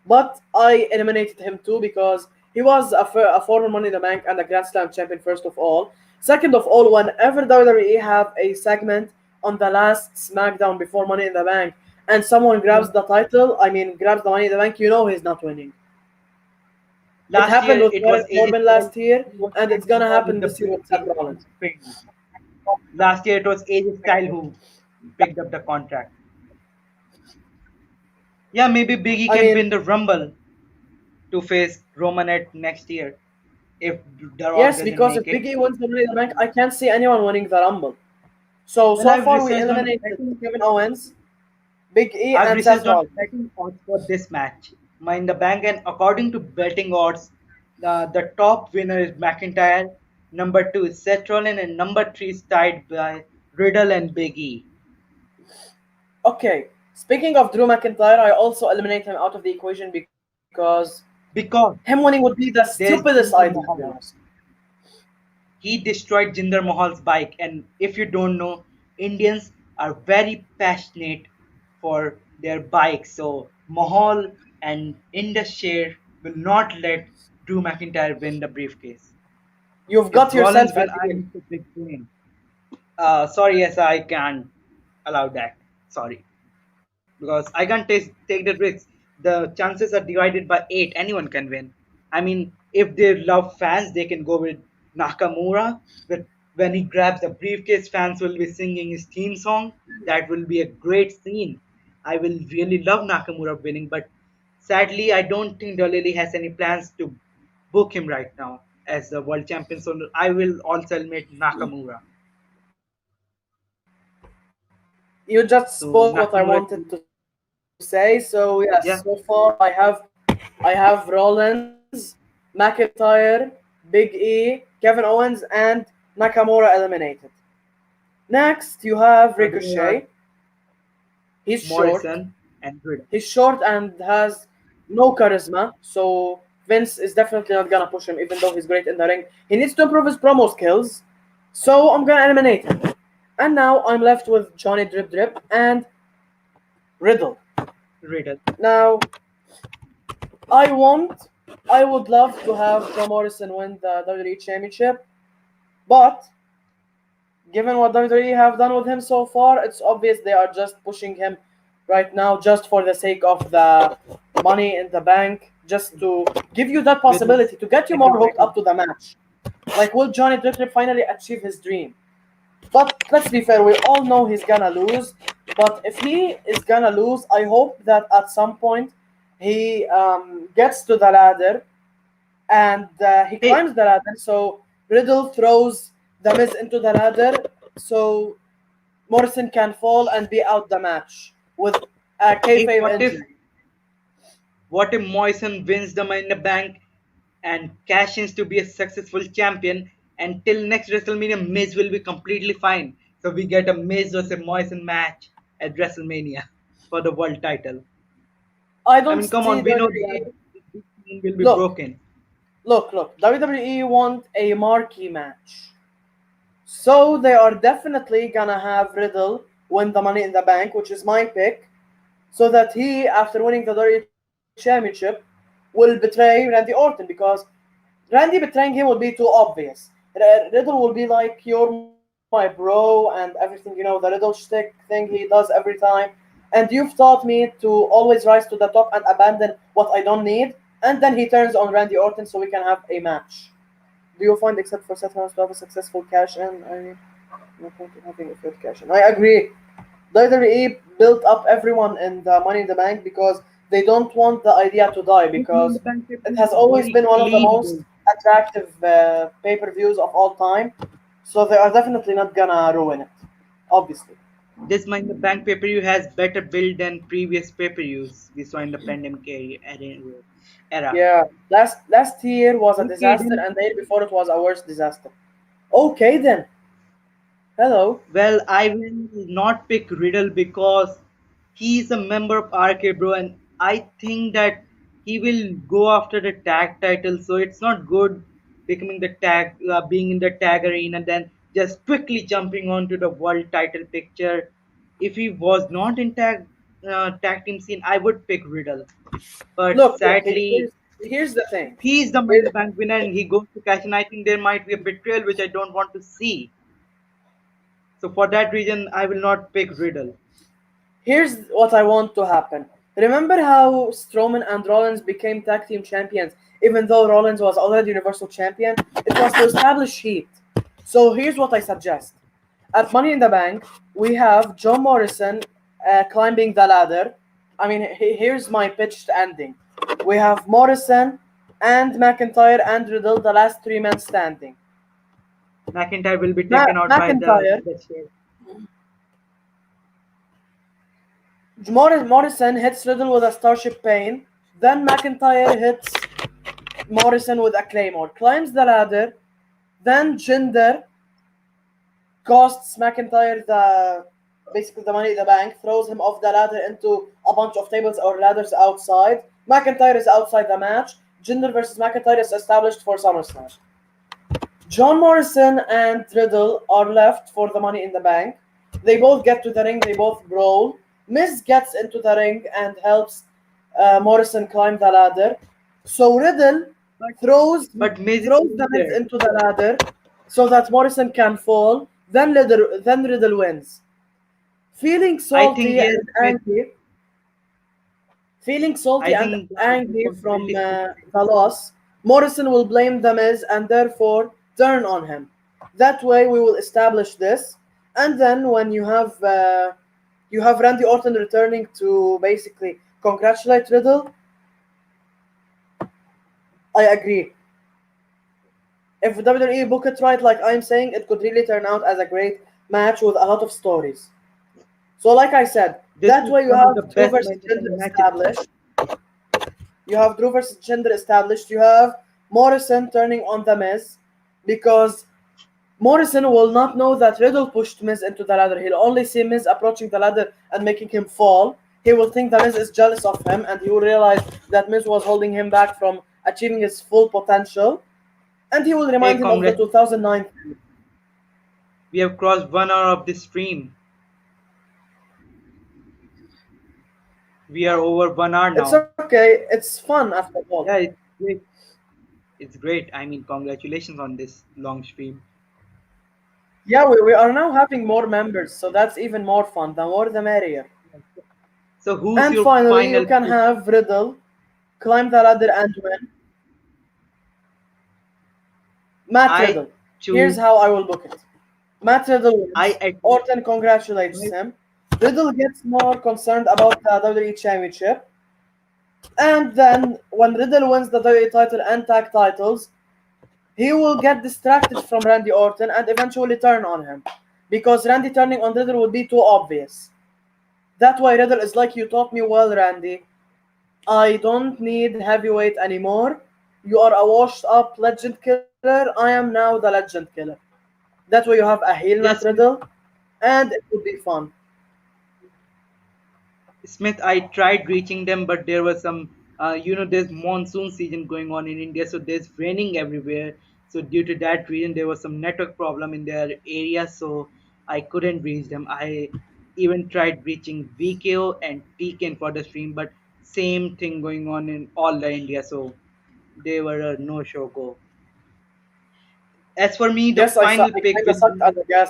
but I eliminated him too because he was a former Money in the Bank and a Grand Slam champion, first of all. Second of all, whenever WWE have a segment on the last SmackDown before Money in the Bank and someone grabs the title, I mean, grabs the Money in the Bank, you know he's not winning. It Last happened year, with it was Baron AJ Corbin Styles. last year, He was and it's standing gonna tall in happen the this year with Seth briefcase and Rollins. pinned. Last year, it was AJ Styles who picked up the contract. Yeah, maybe Biggie I can mean, win the Rumble to face Roman at next year if The Rock yes, doesn't because make if it. Big E wins the Money in the Bank, I can't see anyone winning the Rumble. So Well, so far we eliminated Kevin Owens, Big E, I've and Seth researched on Rollins. betting odds for this match. Mind the bank, and according to betting odds, the top winner is McIntyre. Number two is Seth Rollins, and number three is tied by Riddle and Big E. Okay, speaking of Drew McIntyre, I also eliminate him out of the equation because him Because winning would be the there's stupidest idea, Jinder to be honest. Mahal. He destroyed Jinder Mahal's bike, and if you don't know, Indians are very passionate for their bikes. So Mahal and Indus Sher will not let Drew McIntyre win the briefcase. You've If got Rollins yourself win, a I deal. need to big win. Sorry, yes, I can't allow that. Sorry, because I can't take the risk. The chances are divided by 8. Anyone can win. I mean, if they love fans, they can go with Nakamura. But when he grabs the briefcase, fans will be singing his theme song. That will be a great scene. I will really love Nakamura winning, but sadly, I don't think Dolly has any plans to book him right now as the world champion. So I will also admit Nakamura. You just So spoke what I Nakamura, wanted to say. So yes, so far yeah, I have Rollins, McIntyre, Big E, Kevin Owens, and Nakamura eliminated. Next, you have then you have Ricochet. He's short. Morrison and Riddle. He's short and has no charisma, so Vince is definitely not gonna push him, even though he's great in the ring. He needs to improve his promo skills, so I'm gonna eliminate him. And now I'm left with Johnny Drip Drip and Riddle. Riddle. Now, I want, I would love to have John Morrison win the WWE Championship, but given what WWE have done with him so far, it's obvious they are just pushing him right now just for the sake of the money in the bank, just to give you that With his possibility to get you more hooked celebrity. up to the match. Like, will Johnny Drip Drip finally achieve his dream? But let's be fair, we all know he's gonna lose. But if he is gonna lose, I hope that at some point he gets to the ladder and he Hey, climbs the ladder. So Riddle throws the Miz into the ladder, so Morrison can fall and be out the match with a hey, kayfabe injury. what if Morrison wins the Money in the Bank and cash ins to be a successful champion? Until next WrestleMania, Miz will be completely fine. So we get a Miz versus Morrison match at WrestleMania for the world title. I I don't mean, come see on, we know that WWE. this team will be Look, broken. look. WWE want a marquee match. So they are definitely gonna have Riddle win the Money in the Bank, which is my pick, so that he, after winning the WWE Championship, will betray Randy Orton because Randy betraying him will be too obvious. Riddle will be like, "You're my bro," and everything, the Riddle shtick thing he does every time. And you've taught me to always rise to the top and abandon what I don't need. And then he turns on Randy Orton so we can have a match. Do you find, except for Seth Rollins, to have a successful cash in? I mean, no point in having a third cash in. I agree. WWE built up everyone in the Money in the Bank because they don't want the idea to die, This Money in the because Bank paper it is has a always very been one of the clean most build. attractive pay-per-views of all time. So they are definitely not gonna ruin it, obviously. This Money in the Bank pay per view has better build than previous pay per views we saw in the pandemic era. Yeah, last year was a Okay, disaster, then. and the year before it was a worse disaster. Okay then. Hello. Well, I will not pick Riddle because he's a member of RK Bro, and I think that he will go after the tag title. So it's not good becoming the being in the tag arena, and then just quickly jumping onto the world title picture. If he was not in tag team scene, I would pick Riddle. But Look. sadly, Here's the if thing. he's the Money in Here, the Bank winner and he goes to cash in, I think there might be a betrayal which I don't want to see. So for that reason, I will not pick Riddle. Here's what I want to happen. Remember how Strowman and Rollins became tag team champions, even though Rollins was already Universal Champion? It was to establish heat. So here's what I suggest. At Money in the Bank, we have John Morrison climbing the ladder. I mean, here's my pitched ending. We have Morrison and McIntyre and Riddle, the last three men standing. McIntyre will be taken out by McIntyre, the chair. Morrison hits Riddle with a Starship Pain. Then McIntyre hits Morrison with a Claymore, climbs the ladder. Then Jinder costs McIntyre basically the Money in the Bank, throws him off the ladder into a bunch of tables or ladders outside. McIntyre is outside the match. Jinder versus McIntyre is established for SummerSlam. John Morrison and Riddle are left for the Money in the Bank. They both get to the ring, they both brawl. Miz gets into the ring and helps Morrison climb the ladder. So Riddle But throws but Miz is throws the already Miz there. into the ladder so that Morrison can fall. Then Riddle wins. Feeling I think salty yes, and Smith. angry, feeling salty I and think the angry from responsibility should the loss, Morrison will blame The Miz and therefore turn on him. That way, we will establish this, and then when you have Randy Orton returning to basically congratulate Riddle, I agree. If WWE book it right, like I'm saying, it could really turn out as a great match with a lot of stories. So, like I said, this that is way you one of the have Drew best versus main Jinder event matches. established. You have Drew versus Jinder established. You have Morrison turning on The Miz because Morrison will not know that Riddle pushed Miz into the ladder. He'll only see Miz approaching the ladder and making him fall. He will think that Miz is jealous of him, and he will realize that Miz was holding him back from achieving his full potential. And he will Hey, remind him of the congratulations! 2009. We have crossed 1 hour of this stream. We are over 1 hour It's now. okay. It's fun after all. Yeah, it's great. It's great. I mean, congratulations on this long stream. Yeah, we are now having more members, so that's even more fun. The more the merrier. So, who's And your finally, you final can pick? have Riddle climb the ladder and win. Matt I Riddle. Here's choose. how I will book it. Matt Riddle I wins. agree. Orton congratulates My, him. Riddle gets more concerned about the WWE Championship. And then, when Riddle wins the WWE title and tag titles, he will get distracted from Randy Orton and eventually turn on him. Because Randy turning on Riddle would be too obvious. That way, Riddle is like, you taught me well, Randy. I don't need heavyweight anymore. You are a washed up legend killer. I am now the legend killer. That way, you have a heel Matt yes, Riddle, and it would be fun. Smith, I tried reaching them, but there was some, there's monsoon season going on in India, so there's raining everywhere. So due to that reason, there was some network problem in their area, so I couldn't reach them. I even tried reaching VKO and TKN for the stream, but same thing going on in all the India, so they were a no-show go. As for me, the Yes, final I pick kind of will sucked be at the gas.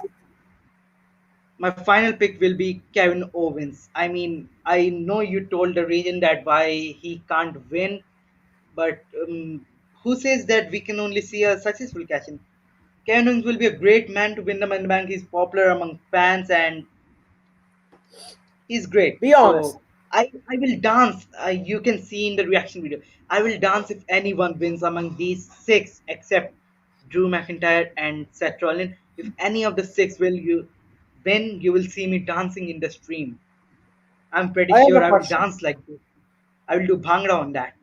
my final pick will be Kevin Owens. I mean, I know you told the reason that why he can't win, but who says that we can only see a successful cash in? Kevin Owens will be a great man to win the Money in the Bank. He's popular among fans and he's great. Be honest. So I will dance. You can see in the reaction video. I will dance if anyone wins among these six, except Drew McIntyre and Seth Rollins. If any of the six will you win, you will see me dancing in the stream. I'm pretty I have sure a I will question. dance like this. I will do bhangra on that.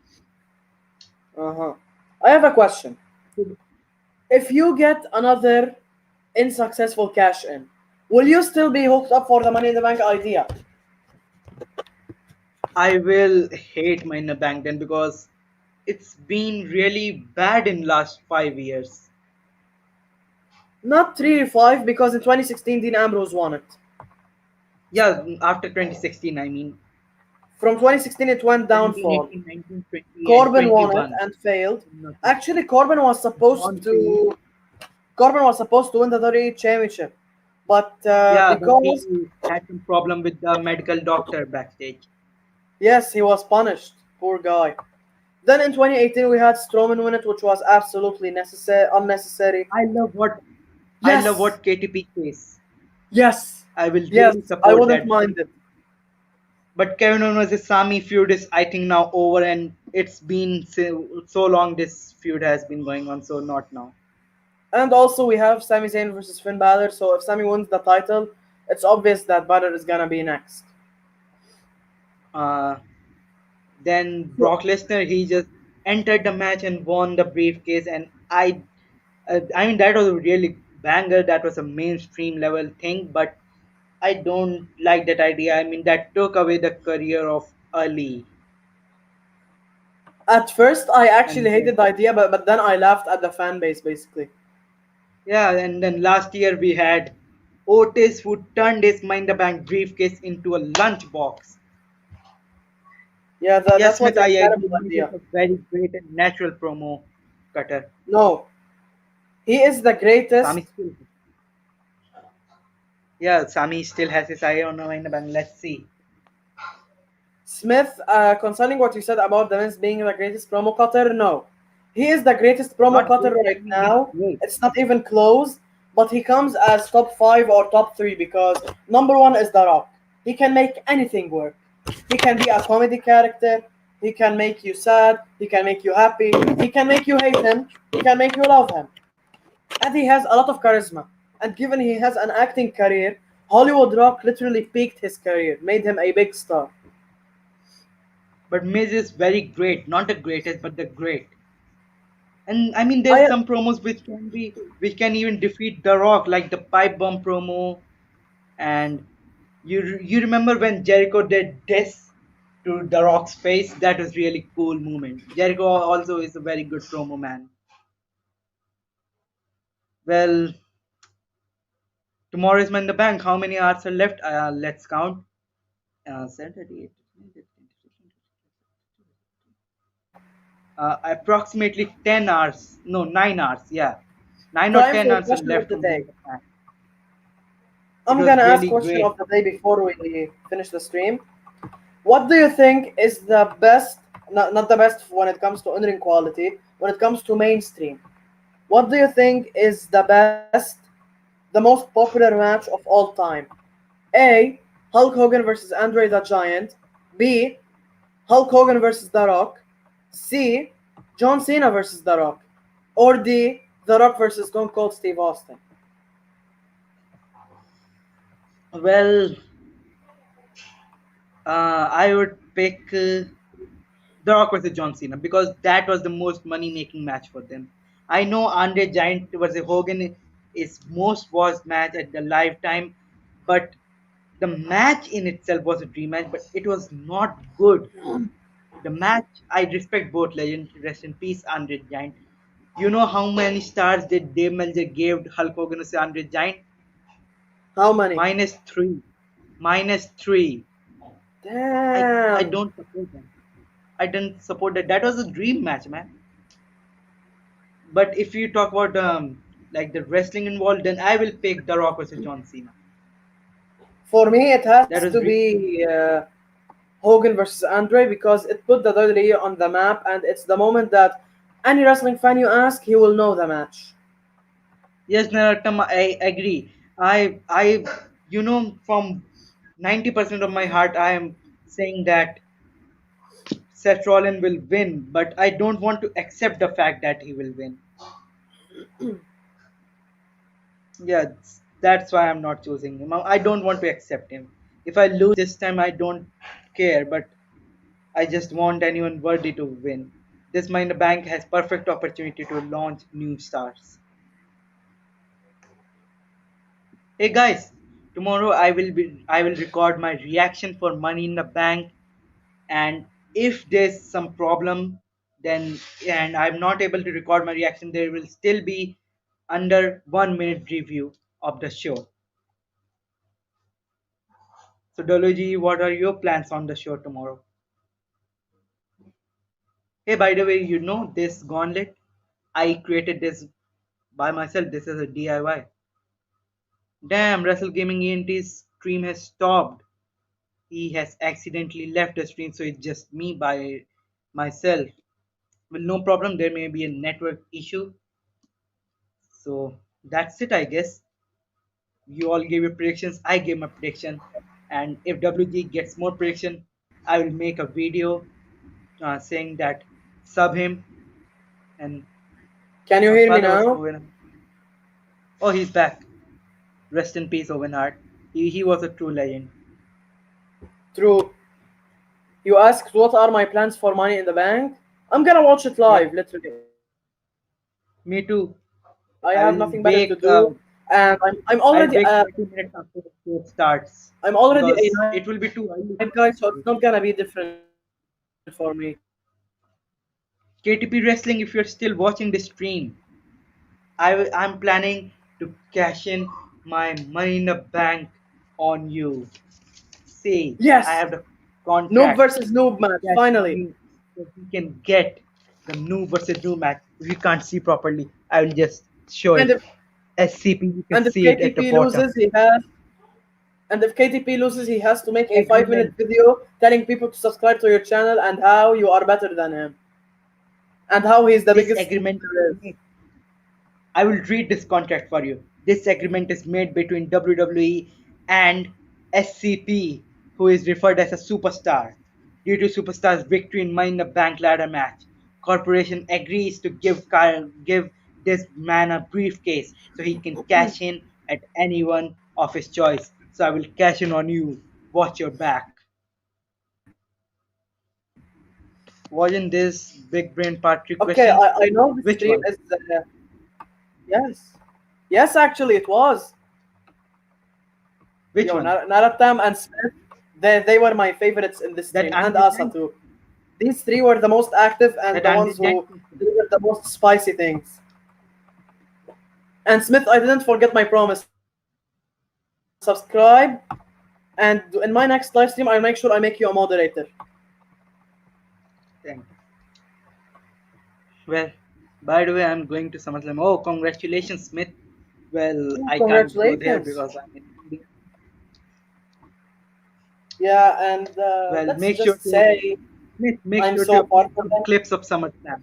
Uh-huh. I have a question. If you get another unsuccessful cash in, will you still be hooked up for the Money in the Bank idea? I will hate my in the bank then because it's been really bad in last 5 years. Not 3 5 because in 2016 Dean Ambrose won it. Yeah, after 2016, I mean From 2016 it went 17, downfall. 18, 19, 20, and Corbin won it 21. and failed. Nothing. Actually, John Cena. Corbin was supposed to win the WWE Championship, but Yeah, but because he had some problem with the medical doctor backstage. yes, he was punished. Poor guy. Then in 2018 we had Strowman win it, which was absolutely necessary, unnecessary. I love what I love Yes, what KTP says. yes, I will yes. really I support wouldn't that. mind it. But Kevin Owens' Sami feud is, I think, now over, and it's been so long this feud has been going on, so not now. And also we have Sami Zayn versus Finn Balor. So if Sami wins the title, it's obvious that Balor is gonna be next. Uh, then So Brock Lesnar, he just entered the match and won the briefcase, and I mean that was a really banger. That was a mainstream level thing, but I don't like that idea. I mean that took away the career of Ali, at first I actually and then hated the idea, but then I laughed at the fan base basically. yeah, and then last year we had Otis who turned his Mind the Bank briefcase into a lunchbox. Yeah, that Yes, was Smith, a I agree. terrible He's idea. just a very great and natural promo cutter. No, he is the Sami greatest. still. Yeah, Sami still has his eye on Money in the Bank. Let's see. Smith, concerning what you said about the Miz being the greatest promo cutter, no. He is the greatest promo Not cutter great. right I mean, he's now. great. It's not even close, but he comes as top 5 or top 3 because number 1 is The Rock. He can make anything work. He can be a comedy character. He can make you sad. He can make you happy. He can make you hate him. He can make you love him. And he has a lot of charisma. And given he has an acting career, Hollywood Rock literally peaked his career, made him a big star. But Miz is very great. Not the greatest, but the great. And I mean, there's I some promos which can even defeat The Rock, like the pipe bomb promo. And you remember when Jericho did this to The Rock's face? That was really cool moment. Jericho also is a very good promo man. Well, tomorrow is Money in the Bank. How many hours are left? Let's count. 7:38. Approximately 10 hours. No, 9 hours. Yeah. 9 or time 10 for hours are question of left the from Money day. in the Bank. It I'm was gonna ask really question of great. the day before we finish the stream. What do you think is the best, not the best when it comes to in-ring quality, when it comes to mainstream? What do you think is the best, the most popular match of all time? A. Hulk Hogan versus Andre the Giant. B. Hulk Hogan versus The Rock. C. John Cena versus The Rock. Or D. The Rock versus Stone Cold Steve Austin. Well, I would pick The Rock versus John Cena because that was the most money making match for them. I know Andre Giant versus Hogan is most watched match at the lifetime, but the match in itself was a dream match, but it was not good. The match, I respect both legends, rest in peace, Andre Giant. You know how many stars did Dave Meltzer gave Hulk Hogan to Andre Giant? How many? -3. -3. I Damn. don't support that. I didn't support that. That was a dream match, man. But if you talk about like the wrestling involved, then I will pick The Rock versus John Cena. For me, it That has was to really cool. be Hogan versus Andre because it put the WWE on the map, and it's the moment that any wrestling fan you ask, he will know the match. Yes, Narottam, I agree. From 90% of my heart, I am saying that Seth Rollins will win, but I don't want to accept the fact that he will win. Yeah, that's why I'm not choosing him. I don't want to accept him. If I lose this time, I don't care, but I just want anyone worthy to win. This Mind the Bank has perfect opportunity to launch new stars. Hey guys, tomorrow I will record my reaction for Money in the Bank, and if there's some problem then and I'm not able to record my reaction, there will still be under 1 minute review of the show. So WG, what are your plans on the show tomorrow? Hey, by the way, you know this gauntlet? I created this by myself. This is a DIY. Damn, Russell Gaming ENT's stream has stopped. He has accidentally left the stream, so it's just me by myself. Well, no problem. There may be a network issue. So that's it, I guess. You all gave your predictions. I gave my prediction. And if WG gets more prediction, I will make a video saying that sub him and Can you hear me follow us, now? Owen. Oh, he's back. Rest in peace, Owen Hart. He was a true legend. True. You asked what are my plans for Money in the Bank? I'm gonna watch it Yeah, live, literally. I have nothing better to do, me too. and I'm I will already wake. I'll wake 30 minutes after the show starts I'm already a because night it will guy, be so too it's early not for gonna be me. different for me. KTP Wrestling, if you're still watching this stream, I'm planning to cash in my money in the bank on you. See, I Yes, have the noob contract versus noob to match. cash Finally, money so we can get the new versus new match. If you can't see properly, I will just show and it. if SCP, you can and if see it at the KTP bottom. loses, he has. And if KTP loses, he has to make a 5 minute Agreement. video telling people to subscribe to your channel and how you are better than him and how he's the This biggest snake agreement there is. I will read this contract for you. This agreement is made between WWE and SCP, who is referred as a superstar. Due to superstar's victory in Money in the Bank ladder match, corporation agrees to give this man a briefcase so he can cash in at anyone of his choice. So I will cash in on you. Watch your back. Wasn't this big brain part three Okay, question? I know the Which stream one? is. Yes. Yes, actually, it was. Which Yo, one? Naratam and Smith, they were my favorites in this That stream, and Andy Asa Yang? too. These three were the most active and That the Andy ones Yang? who delivered the most spicy things. And Smith, I didn't forget my promise. Subscribe, and in my next live stream, I'll make sure I make you a moderator. Thank you. Well, by the way, I'm going to SummerSlam. Oh, congratulations, Smith. Well, I can't go there Congratulations. because I'm in India. Yeah, and Well, let's make sure just to say Smith, make I'm sure to so far upload from some them. clips of SummerSlam.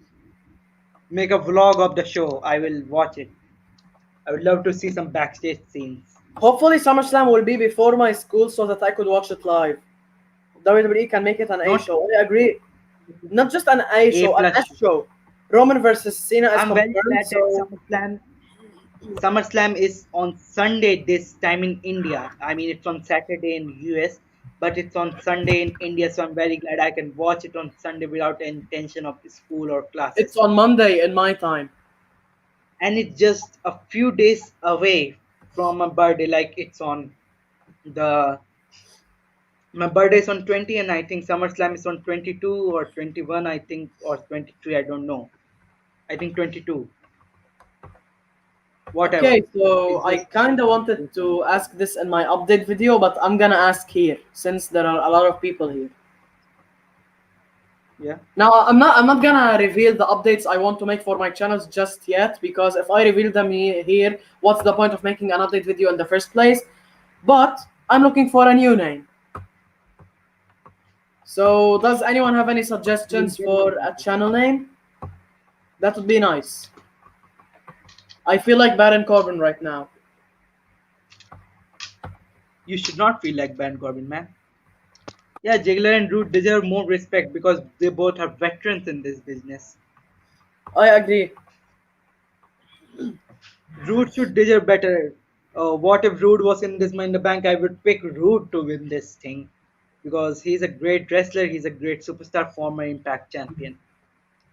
Make a vlog of the show. I will watch it. I would love to see some backstage scenes. Hopefully, SummerSlam will be before my school so that I could watch it live. WWE can make it an A Not show. I agree. Not just an A A show, an plus S show. show. Roman versus Cena is I'm very confirmed, glad that so SummerSlam is on Sunday this time in India. I mean, it's on Saturday in US, but it's on Sunday in India. So I'm very glad I can watch it on Sunday without any tension of school or it's classes. on Monday in my time. And it's just a few days away from my birthday. Like it's on the my birthday is on 20, and I think SummerSlam is on 22 or 21. I think or 23. I don't know. I think 22. Okay, Whatever. so It's I just kind of wanted to ask this in my update video, but I'm gonna ask here since there are a lot of people here. yeah. Now I'm not gonna reveal the updates I want to make for my channels just yet because if I reveal them here, what's the point of making an update video in the first place? But I'm looking for a new name. So does anyone have any You'll suggestions get it for a eventually. channel name? That would be nice. I feel like Baron Corbin right now. You should not feel like Baron Corbin, man. Yeah, Ziggler and Root deserve more respect because they both are veterans in this business. I agree. Root should deserve better. What if Root was in this Money in the Bank? I would pick Root to win this thing because he's a great wrestler. He's a great superstar, former Impact champion.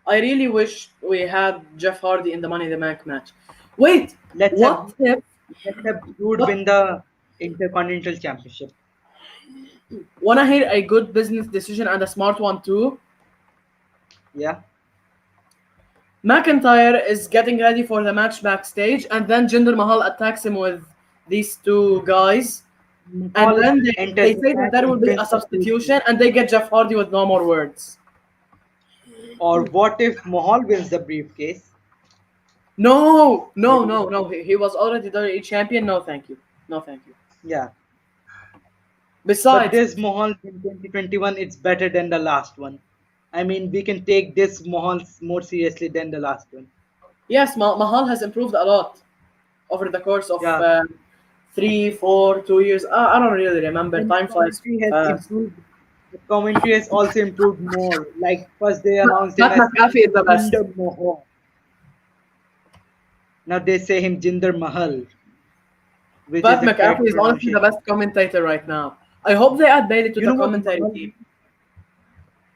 I really wish we had Jeff Hardy in the Money in the Bank match. Wait, Let's have what if let's have Root what win the Intercontinental Championship. wanna hear a good business decision and a smart one too? Yeah, McIntyre is getting ready for the match backstage, and then Jinder Mahal attacks him with these two guys, and Paul then enters they the say that match there will and be wins a the briefcase. substitution, and they get Jeff Hardy with no more words. Or what if Mahal wins the briefcase? No, What no, do you no, no. He was already WWE champion. No, thank you. No, thank you. Yeah. But Besides, this Mahal in 2021, it's better than the last one. I mean, we can take this Mahal more seriously than the last one. yes, Mahal has improved a lot over the course of Yeah, 2 years. I don't really remember. and the Time flies commentary has fast. improved. The commentary has also improved more. Like first they announced him Pat as McAfee is the best. Jinder Mahal. Now they say him Jinder Mahal, which is Pat the correct McAfee is honestly the pronunciation. best commentator right now. I hope they add Bailey to You the know what commentary Mahal team. means?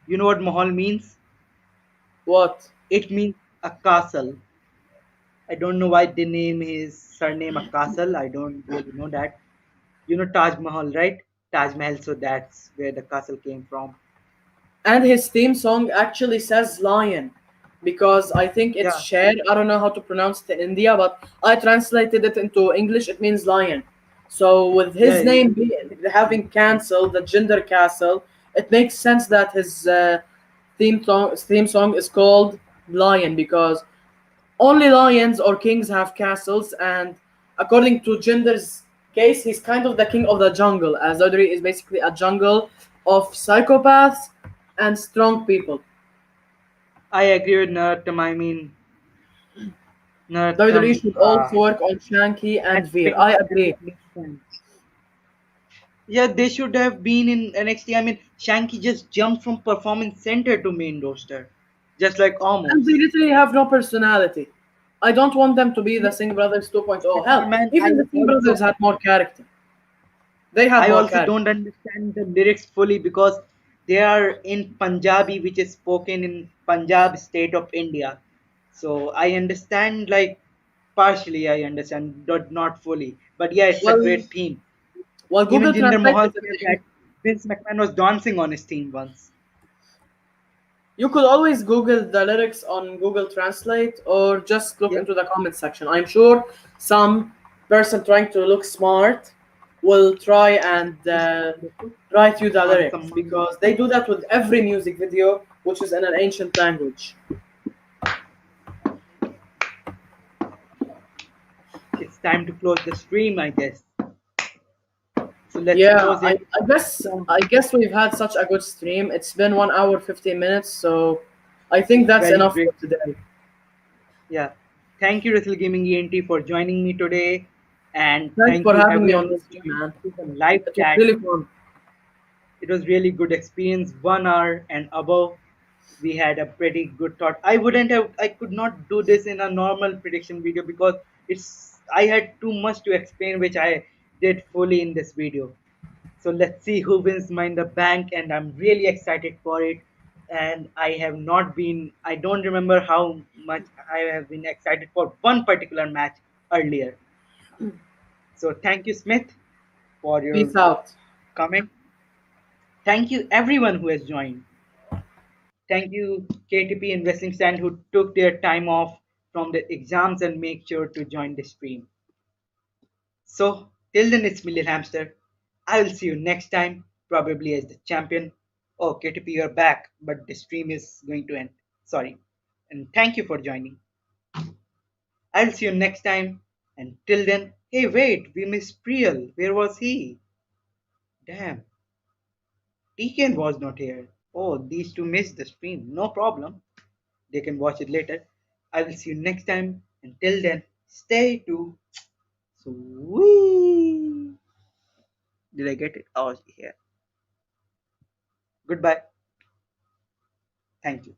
You know what Mahal means? What? It means a castle. I don't know why they name his surname a castle. I don't really know that. You know Taj Mahal, right? Taj Mahal, so that's where the castle came from. And his theme song actually says lion because I think it's Yeah, shared. I don't know how to pronounce it in India, but I translated it into English. It means lion. So with yeah, his name having cancelled the gender castle, it makes sense that his theme song is called lion because only lions or kings have castles, and according to genders case, he's kind of the king of the jungle, as WWE is basically a jungle of psychopaths and strong people. I agree with Narottam. I mean, WWE Narottam should also work on Shanky had and Veer. been I in agree. NXT. Yeah, they should have been in NXT. I mean, Shanky just jumped from Performance Center to main roster, just like And they Omos. literally have no personality. I don't want them to be the Yeah, Singh Brothers 2.0. exactly, Hell, man. even the Singh Brothers had more character. They had I more also character. don't understand the lyrics fully because they are in Punjabi, which is spoken in Punjab state of India. So I understand, like, partially. I understand, but not fully. But yeah, it's a Well, great theme. well, Even Google Jinder Translate Mahal is says in that Vince McMahon was dancing on his theme once. You could always Google the lyrics on Google Translate or just look Yeah, into the comment section. I'm sure some person trying to look smart will try and just look write you the on lyrics someone. because they do that with every music video which is in an ancient language. It's time to close the stream, I guess. So let's Yeah, close I, it. I guess So, I guess we've had such a good stream. It's been 1 hour 15 minutes, so I think that's very enough for great. today. Yeah. Thank you, Wrestle Gaming ENT, for joining me today. And Thanks thank for you, having me everyone on who the has stream, joined man. to the live It was chat. really fun. It was really good experience, 1 hour and above. We had a pretty good thought. I could not do this in a normal prediction video because I had too much to explain, which I did fully in this video. So let's see who wins Mind the Bank, and I'm really excited for it. And I don't remember how much I have been excited for one particular match earlier. So thank you, Smith, for Peace your out. comment. Thank you, everyone who has joined. Thank you, KTP and Wrestling Stand, who took their time off from the exams and make sure to join the stream. So, till then, it's Million Hamster. I will see you next time, probably as the champion. Oh, KTP, you're back, but the stream is going to end. Sorry. And thank you for joining. I'll see you next time. And till then, hey, wait, we missed Priel. Where was he? Damn, TKN was not here. Oh, these two missed the stream. No problem. They can watch it later. I will see you next time. Until then, stay tuned. Sweet. Did I get it? Oh, here. Goodbye. Thank you.